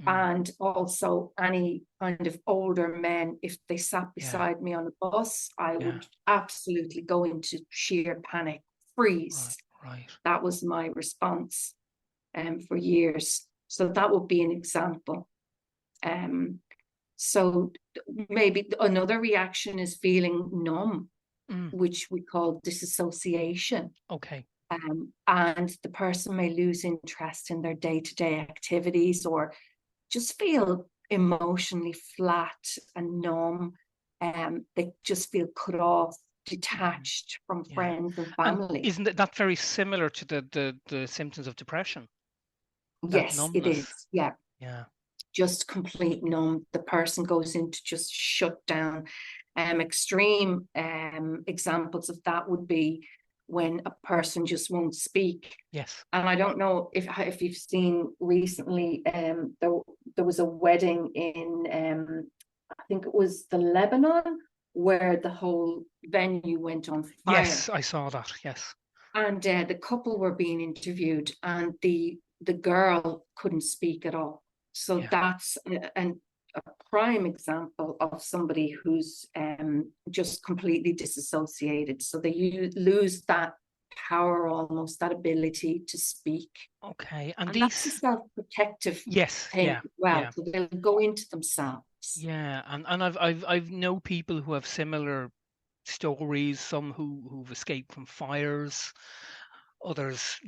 A: Mm,
B: And also any kind of older men, if they sat
A: yeah.
B: beside me on a bus, I
A: Yeah.
B: would absolutely go into sheer panic,
A: Right.
B: freeze.
A: Right.
B: That was my response for years. So that would be an example. Um, so maybe another reaction is feeling numb,
A: Mm,
B: which we call disassociation.
A: okay.
B: And the person may lose interest in their day-to-day activities or just feel emotionally flat and numb. They just feel cut off,
A: Mm,
B: detached from
A: yeah.
B: friends and
A: And
B: family.
A: isn't that very similar to the symptoms of depression? That
B: Yes, it
A: numbness.
B: is. Yeah,
A: Yeah.
B: just complete numb. The person goes into just shut down. Extreme examples of that would be when a person just won't speak.
A: Yes.
B: And I don't know if you've seen recently, there was a wedding in I think it was the Lebanon, where the whole venue went on fire.
A: Yes, I saw that. Yes.
B: And the couple were being interviewed, and the girl couldn't speak at all. So
A: Yeah.
B: that's a prime example of somebody who's just completely disassociated. So they lose that power, almost that ability to speak.
A: Okay. And
B: And that's a
A: these,
B: self-protective
A: yes,
B: thing
A: yeah,
B: as well.
A: yeah,
B: So they'll go into themselves.
A: yeah. And I've know people who have similar stories, some who've escaped from fires, others,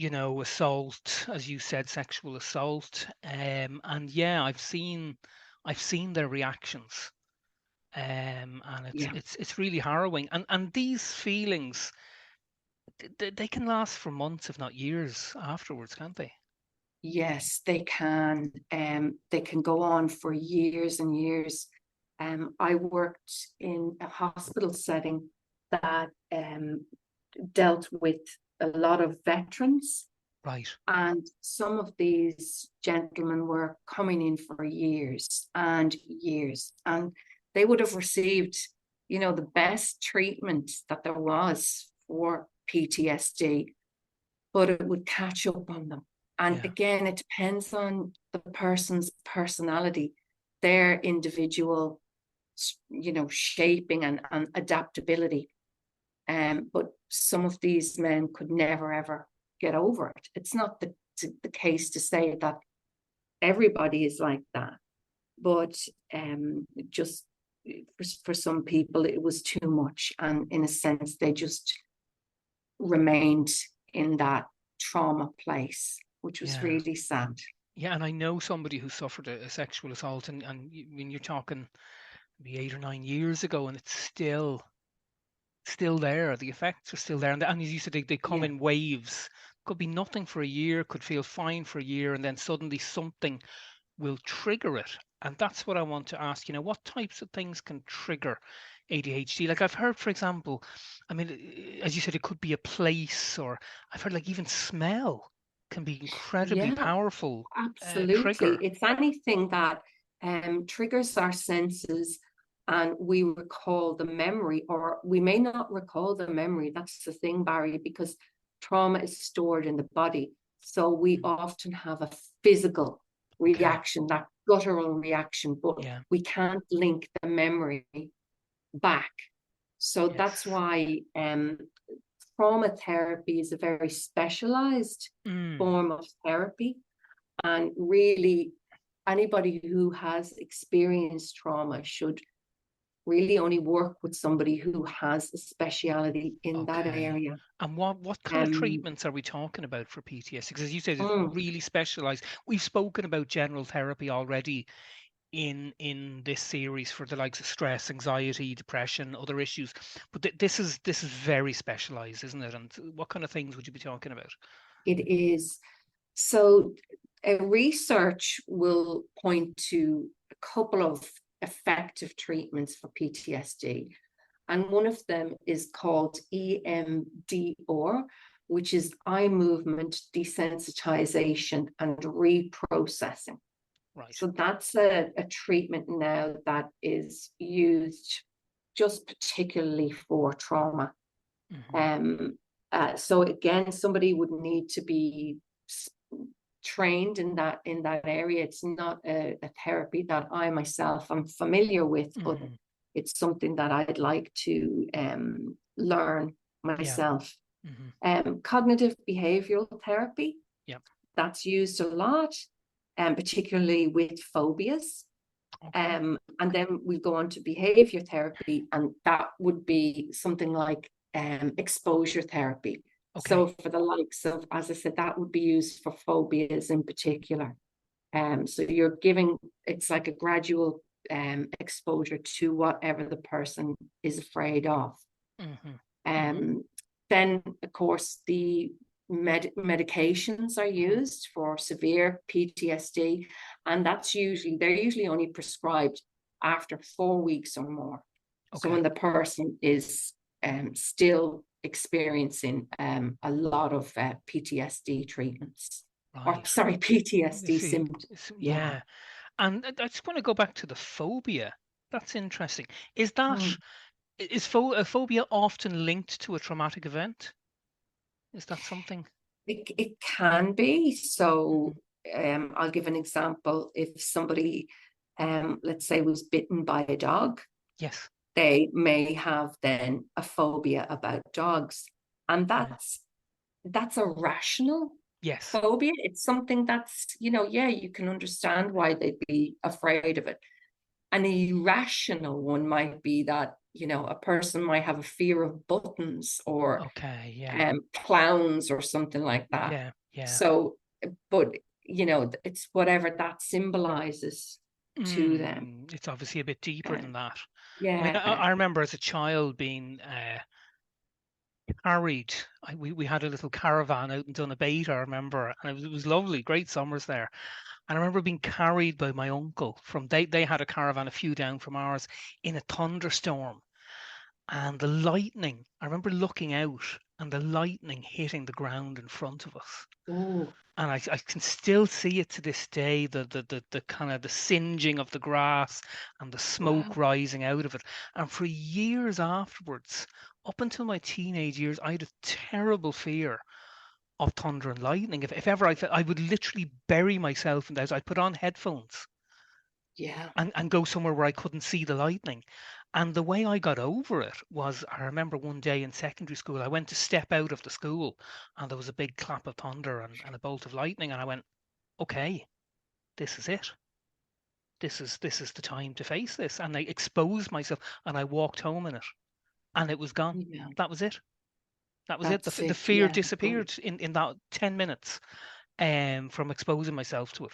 A: assault, as you said, sexual assault. And yeah, I've seen their reactions. And it's
B: Yeah.
A: it's it's really harrowing. And these feelings, they can last for months, if not years afterwards, can't they?
B: Yes, they can. They can go on for years and years. I worked in a hospital setting that dealt with a lot of veterans,
A: Right.
B: and some of these gentlemen were coming in for years and years, and they would have received, the best treatment that there was for PTSD, but it would catch up on them. And
A: Yeah.
B: again, it depends on the person's personality, their individual, shaping and adaptability. But some of these men could never, ever get over it. It's not the case to say that everybody is like that, but just for some people, it was too much. And in a sense, they just remained in that trauma place, which was
A: Yeah.
B: really sad.
A: Yeah. And I know somebody who suffered a sexual assault, and when you're talking maybe 8 or 9 years ago, and it's still there. The effects are still there. And as you said, they come
B: Yeah.
A: in waves. Could be nothing for a year, could feel fine for a year, and then suddenly something will trigger it. And that's what I want to ask. What types of things can trigger ADHD? Like I've heard, for example, I mean, as you said, it could be a place, or I've heard like even smell can be incredibly
B: Yeah,
A: powerful
B: absolutely.
A: trigger.
B: It's anything that triggers our senses, and we recall the memory, or we may not recall the memory. That's the thing, Barry, because trauma is stored in the body. So we
A: Mm.
B: often have a physical
A: Okay.
B: reaction, that guttural reaction, but
A: Yeah.
B: we can't link the memory back. So that's
A: Yes.
B: why trauma therapy is a very specialized
A: Mm.
B: form of therapy. And really, anybody who has experienced trauma should really only work with somebody who has a speciality in that
A: Okay.
B: area.
A: And what kind of
B: Um,
A: treatments are we talking about for PTSD? Because as you said, it's
B: mm,
A: really specialized. We've spoken about general therapy already in this series for the likes of stress, anxiety, depression, other issues. But this is very specialized, isn't it? And what kind of things would you be talking about?
B: it is. So, research will point to a couple of effective treatments for PTSD. And one of them is called EMDR, which is eye movement desensitization and reprocessing.
A: Right.
B: So that's a treatment now that is used just particularly for trauma.
A: Hmm.
B: So again, somebody would need to be trained in that area. It's not a therapy that I myself am familiar with, but
A: Hmm.
B: it's something that I'd like to learn
A: Yeah.
B: myself.
A: Hmm.
B: Cognitive behavioral therapy,
A: Yeah.
B: that's used a lot, and particularly with phobias.
A: Okay.
B: And then we go on to behavior therapy, and that would be something like exposure therapy. So
A: Okay.
B: for the likes of, as I said, that would be used for phobias in particular. So you're giving, it's like a gradual exposure to whatever the person is afraid of.
A: Hmm. Hmm.
B: Um, then, of course, the medications are
A: Hmm.
B: used for severe PTSD, and they're usually only prescribed after 4 weeks or more. So
A: Okay.
B: when the person is still experiencing a lot of PTSD treatments, or
A: Right.
B: sorry,
A: You
B: PTSD
A: see,
B: symptoms. Yeah.
A: yeah. And I just want to go back to the phobia. That's interesting. Is that
B: Mm.
A: a phobia often linked to a traumatic event? Is that something?
B: It can be. So
A: Mhm.
B: I'll give an example. If somebody, let's say, was bitten by a dog,
A: Yes.
B: they may have then a phobia about dogs. And
A: Yeah.
B: that's a rational
A: Yes.
B: phobia. It's something that's, yeah, you can understand why they'd be afraid of it. An irrational one might be that, a person might have a fear of buttons or
A: Okay. Yeah.
B: clowns or something like that.
A: Yeah. Yeah.
B: So, but, it's whatever that symbolizes to them.
A: It's obviously a bit deeper
B: Uh,
A: than that. I mean,
B: yeah.
A: I remember as a child being carried. We had a little caravan out in Donabate, I remember, and it was lovely, great summers there. And I remember being carried by my uncle from they had a caravan a few down from ours in a thunderstorm, and the lightning. I remember looking out and the lightning hitting the ground in front of us.
B: Oh,
A: And I can still see it to this day, the kind of the singeing of the grass and the smoke
B: wow.
A: rising out of it. And for years afterwards, up until my teenage years, I had a terrible fear of thunder and lightning. If ever I would literally bury myself in the house. I'd put on headphones
B: Yeah.
A: and go somewhere where I couldn't see the lightning. And the way I got over it was, I remember one day in secondary school, I went to step out of the school and there was a big clap of thunder and a bolt of lightning. And I went, okay, this is it. This is the time to face this. And I exposed myself and I walked home in it and it was gone.
B: Yeah.
A: That was it. That was it.
B: That's
A: The
B: it.
A: fear
B: Yeah. Great.
A: disappeared in that 10 minutes from exposing myself to it.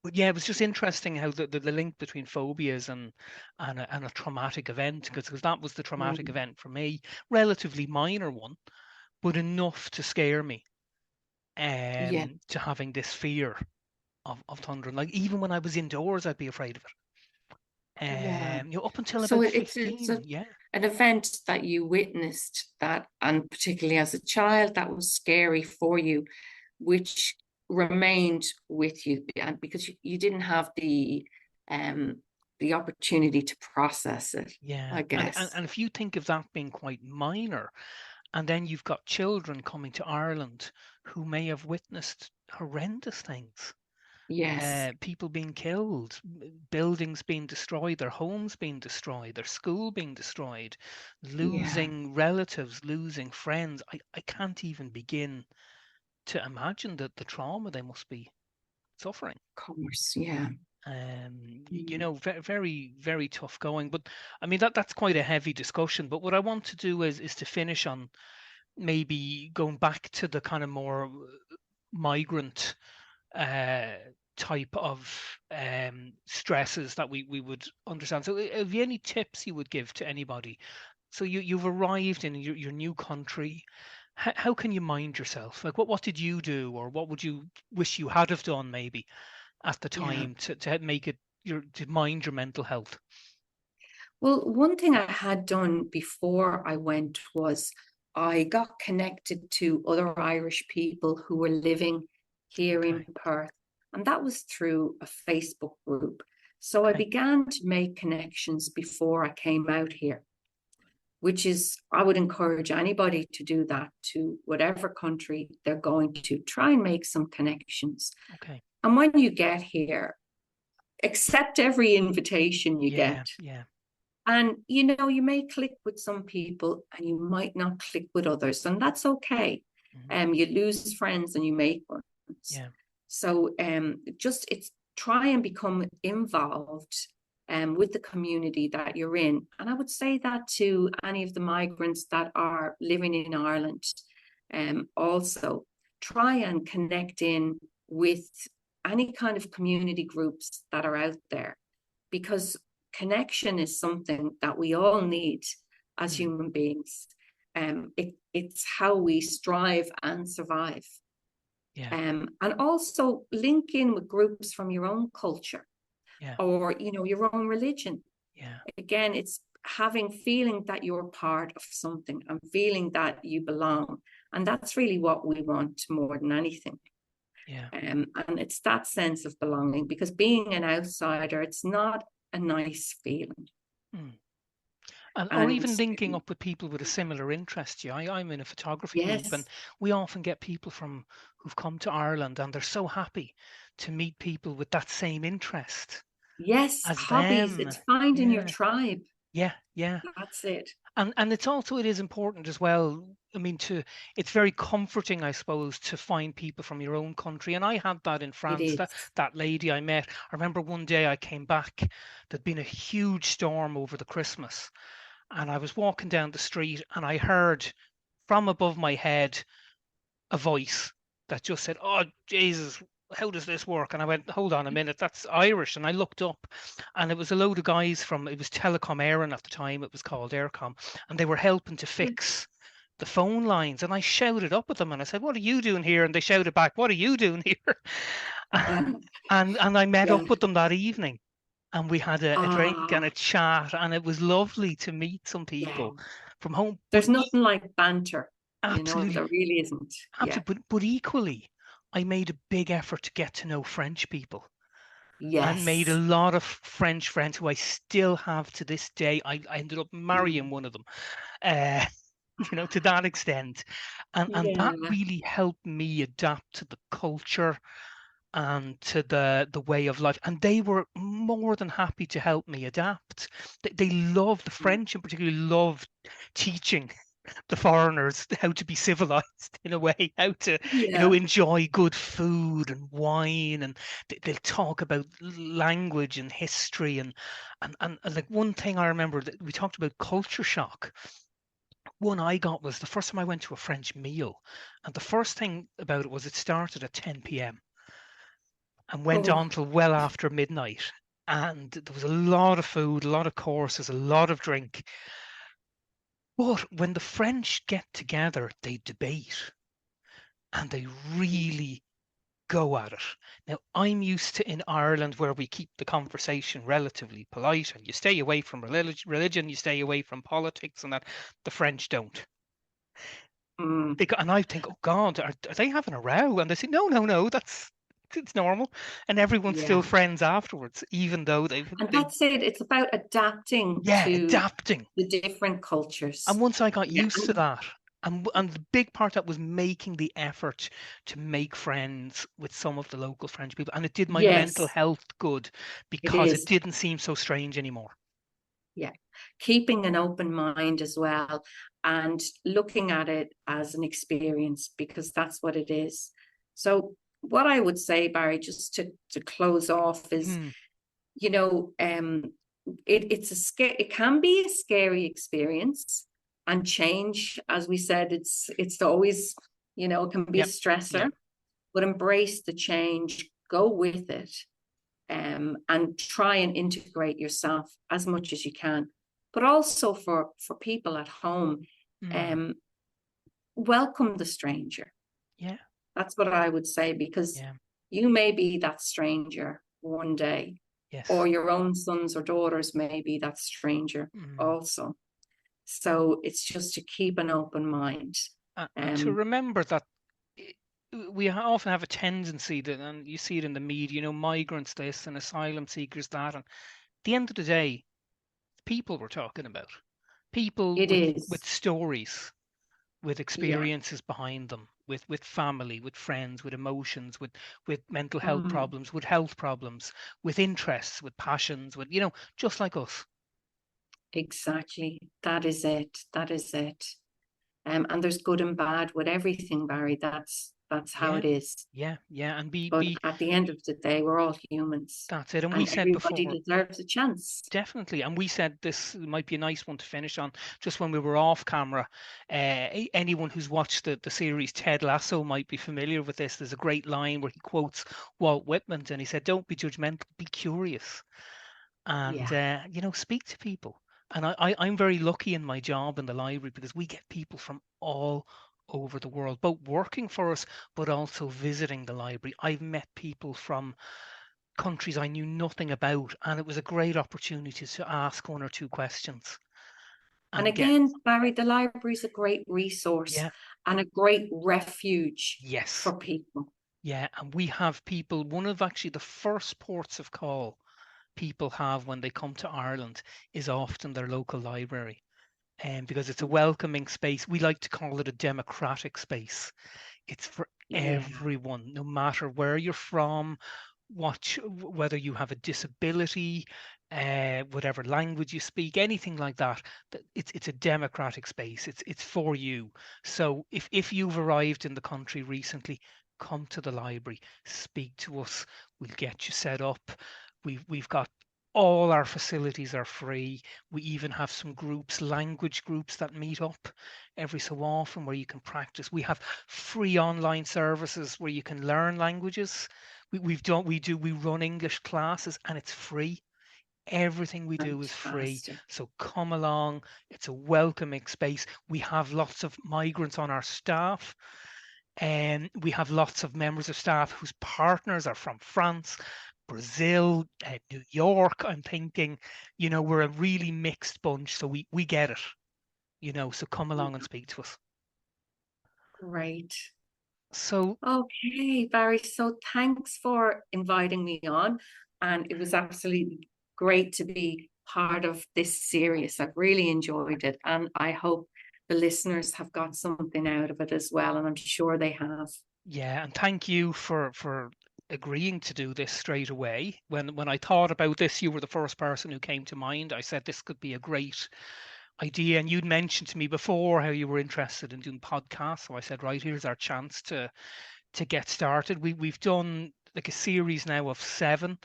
A: But yeah, it was just interesting how the link between phobias and a traumatic event, because that was the traumatic
B: Mm.
A: event for me, relatively minor one, but enough to scare me
B: Yeah.
A: to having this fear of thunder. And like even when I was indoors, I'd be afraid of it.
B: Yeah.
A: Up until
B: So
A: about
B: it's
A: 15, yeah.
B: an event that you witnessed that, and particularly as a child, that was scary for you, which remained with you, and because you didn't have um the opportunity to process it,
A: Yeah,
B: I
A: and
B: guess.
A: and if you think of that being quite minor, and then you've got children coming to Ireland who may have witnessed horrendous things,
B: Yes.
A: people being killed, buildings being destroyed, their homes being destroyed, their school being destroyed,
B: Yeah.
A: losing relatives, losing friends. I can't even begin to imagine the trauma they must be suffering.
B: Of course. Yeah. Mm.
A: Very, very tough going. But I mean that's quite a heavy discussion. But what I want to do is to finish on maybe going back to the kind of more migrant uh, type of stresses that we would understand. So, have you any tips you would give to anybody? So you've arrived in your new country. How can you mind yourself? Like what did you do, or what would you wish you had have done maybe at the
B: Yeah.
A: time to make it to mind your mental health?
B: Well, one thing I had done before I went was I got connected to other Irish people who were living here in
A: Okay,
B: Perth, and that was through a Facebook group. So I
A: okay,
B: began to make connections before I came out here, which is, I would encourage anybody to do that, to whatever country they're going to. Try and make some connections.
A: okay.
B: And when you get here, accept every invitation you get.
A: Yeah, yeah.
B: And you may click with some people and you might not click with others, and that's okay.
A: Mhm.
B: You lose friends and you make ones.
A: Yeah.
B: So just it's try and become involved with the community that you're in. And I would say that to any of the migrants that are living in Ireland, also try and connect in with any kind of community groups that are out there, because connection is something that we all need as
A: Mm.
B: human beings. It's how we strive and survive.
A: Yeah,
B: And also link in with groups from your own culture,
A: yeah,
B: or your own religion.
A: yeah,
B: Again, it's feeling that you're part of something and feeling that you belong. And that's really what we want more than anything.
A: yeah.
B: And it's that sense of belonging, because being an outsider, it's not a nice feeling.
A: Mm. And or
B: And
A: even linking up with people with a similar interest. Yeah, I'm in a photography group, and
B: yes,
A: we often get people from who've come to Ireland, and they're so happy to meet people with that same interest
B: yes,
A: as
B: hobbies,
A: them.
B: it's finding your
A: Yeah,
B: tribe.
A: yeah, yeah.
B: That's it.
A: And it's also, it is important as well. I mean, to it's very comforting, I suppose, to find people from your own country. And I had that in
B: It
A: France. That
B: is.
A: that lady I met, I remember one day I came back. There'd been a huge storm over the Christmas, and I was walking down the street, and I heard from above my head a voice that just said, "Oh Jesus, how does this work?" And I went, "Hold on a minute, that's Irish." And I looked up, and it was a load of guys from, it was Telecom Éireann at the time, it was called Aircom, and they were helping to
B: Yeah.
A: fix the phone lines. And I shouted up at them, and I said, "What are you doing here?" And they shouted back, "What are you doing here?" And I met
B: Yeah.
A: up with them that evening, and we had a drink and
B: Ah,
A: a chat, and it was lovely to meet some
B: yeah.
A: people from home. But
B: There's nothing like banter,
A: absolutely,
B: there really isn't. Yeah.
A: absolutely, but equally, I made a big effort to get to know French people, and made a
B: Yes.
A: lot of French friends who I still have to this day. I ended up marrying
B: Mm.
A: one of them, uh, to that extent, and that
B: Yeah.
A: really helped me adapt to the culture and to the way of life. And they were more than happy to help me adapt. They love, the
B: Mm.
A: French in particular loved teaching the foreigners how to be civilized in a way, how to
B: Yeah.
A: enjoy good food and wine, and they'll talk about language and history, and like one thing I remember, that we talked about culture shock. One I got was the first time I went to a French meal, and the first thing about it was it started at 10 p.m. and went
B: Oh,
A: on till well after midnight. And there was a lot of food, a lot of courses, a lot of drink. But when the French get together, they debate, and they really go at it. Now, I'm used to in Ireland where we keep the conversation relatively polite, and you stay away from religion, you stay away from politics, and that. The French don't.
B: mm.
A: And I think, oh God, are they having a row? And they say, no, no, no, that's it's normal, and everyone's still
B: Yeah.
A: friends afterwards, even though
B: And
A: they
B: that's it. It's about adapting
A: yeah,
B: to
A: adapting.
B: the different
A: And
B: cultures.
A: once I got
B: Yeah.
A: used to that, and the big part that was making the effort to make friends with some of the local French people, and it did my mental
B: Yes,
A: health good
B: it
A: because it
B: is.
A: didn't seem so strange anymore.
B: Yeah. Keeping an open mind as well and looking at it as an experience because that's what it is. So what I would say, Barry, just to close off is,
A: Mm,
B: you know, it's it can be a scary experience, and change, as we said, it's always, it can be a
A: yep,
B: stressor,
A: yep.
B: but embrace the change, go with it, and try and integrate yourself as much as you can. But also for people at home,
A: Mm,
B: um, welcome the stranger.
A: yeah,
B: That's what I would say, because
A: yeah,
B: you may be that stranger one day, or
A: yes.
B: your own sons or daughters may be that stranger
A: Mm.
B: also. So it's just to keep an open mind.
A: And to
B: Um,
A: remember that we often have a tendency that, and you see it in the media, migrants this and asylum seekers that, and at the end of the day, people we're talking about, people
B: it
A: with
B: is,
A: stories, with
B: yeah.
A: experiences behind them, with family, with friends, with emotions, with mental health
B: Mm,
A: problems, with health problems, with interests, with passions, with just like us.
B: exactly. That is it. That is it. And there's good and bad with everything, Barry. That's how
A: Yeah,
B: it is.
A: yeah, yeah, and
B: But
A: be
B: at the end of the day, we're all humans,
A: that's it. And we
B: and
A: said
B: everybody
A: before,
B: deserves a chance.
A: definitely. And we said this might be a nice one to finish on just when we were off camera. Anyone who's watched the series Ted Lasso might be familiar with this. There's a great line where he quotes Walt Whitman, and he said, "Don't be judgmental, be curious, and
B: Yeah.
A: speak to people." And I'm very lucky in my job in the library because we get people from all over the world, both working for us but also visiting the library. I've met people from countries I knew nothing about, and it was a great opportunity to ask one or two questions
B: And
A: and get,
B: again, Barry, the library is a great resource
A: yeah,
B: and a great refuge
A: yes,
B: for people.
A: yeah. And we have people, one of actually the first ports of call people have when they come to Ireland is often their local library. Because it's a welcoming space. We like to call it a democratic space. It's for
B: Yeah,
A: everyone, no matter where you're from, whether you have a disability, whatever language you speak, anything like that. It's a democratic space. It's for you. So if you've arrived in the country recently, come to the library, speak to us. We'll get you set up. We've got all our facilities are free. We even have some groups, language groups that meet up every so often where you can practice. We have free online services where you can learn languages. We run English classes and it's free. Everything we do is free.
B: fantastic.
A: So come along. It's a welcoming space. We have lots of migrants on our staff. And we have lots of members of staff whose partners are from France, Brazil, New York. I'm thinking, we're a really mixed bunch. So we get it, so come along and speak to us.
B: Great.
A: So
B: Okay, Barry. So thanks for inviting me on. And it was absolutely great to be part of this series. I've really enjoyed it. And I hope the listeners have got something out of it as well. And I'm sure they have.
A: yeah, and thank you for agreeing to do this straight away. When I thought about this, you were the first person who came to mind. I said this could be a great idea, and you'd mentioned to me before how you were interested in doing podcasts. So I said, right, here's our chance to get started. We've done like a series now of 7.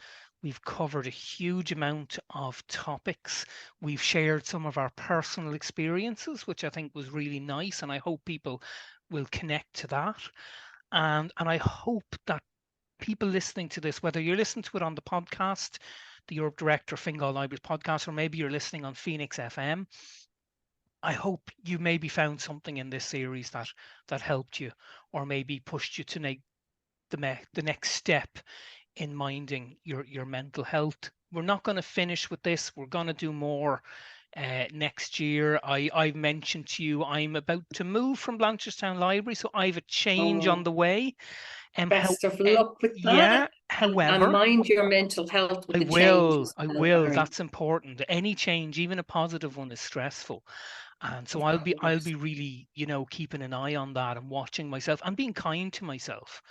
A: We've covered a huge amount of topics. We've shared some of our personal experiences, which I think was really nice, and I hope people will connect to that. And I hope that people listening to this, whether you're listening to it on the podcast, the Europe Director Fingal Libraries podcast, or maybe you're listening on Phoenix FM, I hope you maybe found something in this series that helped you, or maybe pushed you to make the next step in minding your mental health. We're not going to finish with this. We're going to do more next year. I mentioned to you I'm about to move from Blanchardstown Library, so I have a change on
B: Oh,
A: the way. How,
B: best of luck with that.
A: yeah.
B: And
A: However,
B: mind your mental health with
A: I
B: the
A: will.
B: changes,
A: I
B: well,
A: will.
B: Barry.
A: That's important. Any change, even a positive one, is stressful. And so
B: Of
A: I'll be
B: course.
A: really, keeping an eye on that and watching myself and being kind to myself.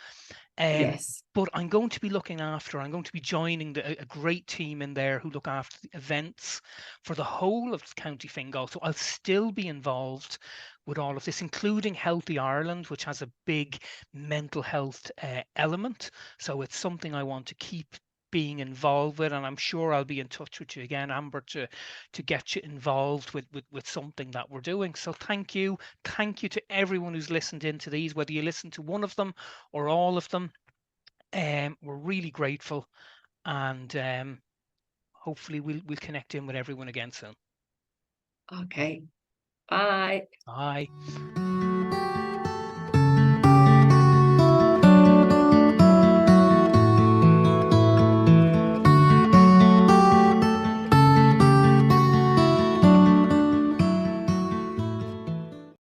B: Yes.
A: But I'm going to be I'm going to be joining a great team in there who look after the events for the whole of County Fingal. So I'll still be involved with all of this, including Healthy Ireland, which has a big mental health element. So it's something I want to keep being involved with, and I'm sure I'll be in touch with you again, Amber, to get you involved with something that we're doing. So thank you to everyone who's listened into these, whether you listen to one of them or all of them. We're really grateful, and hopefully we'll connect in with everyone again soon.
B: Okay. Bye.
A: Bye.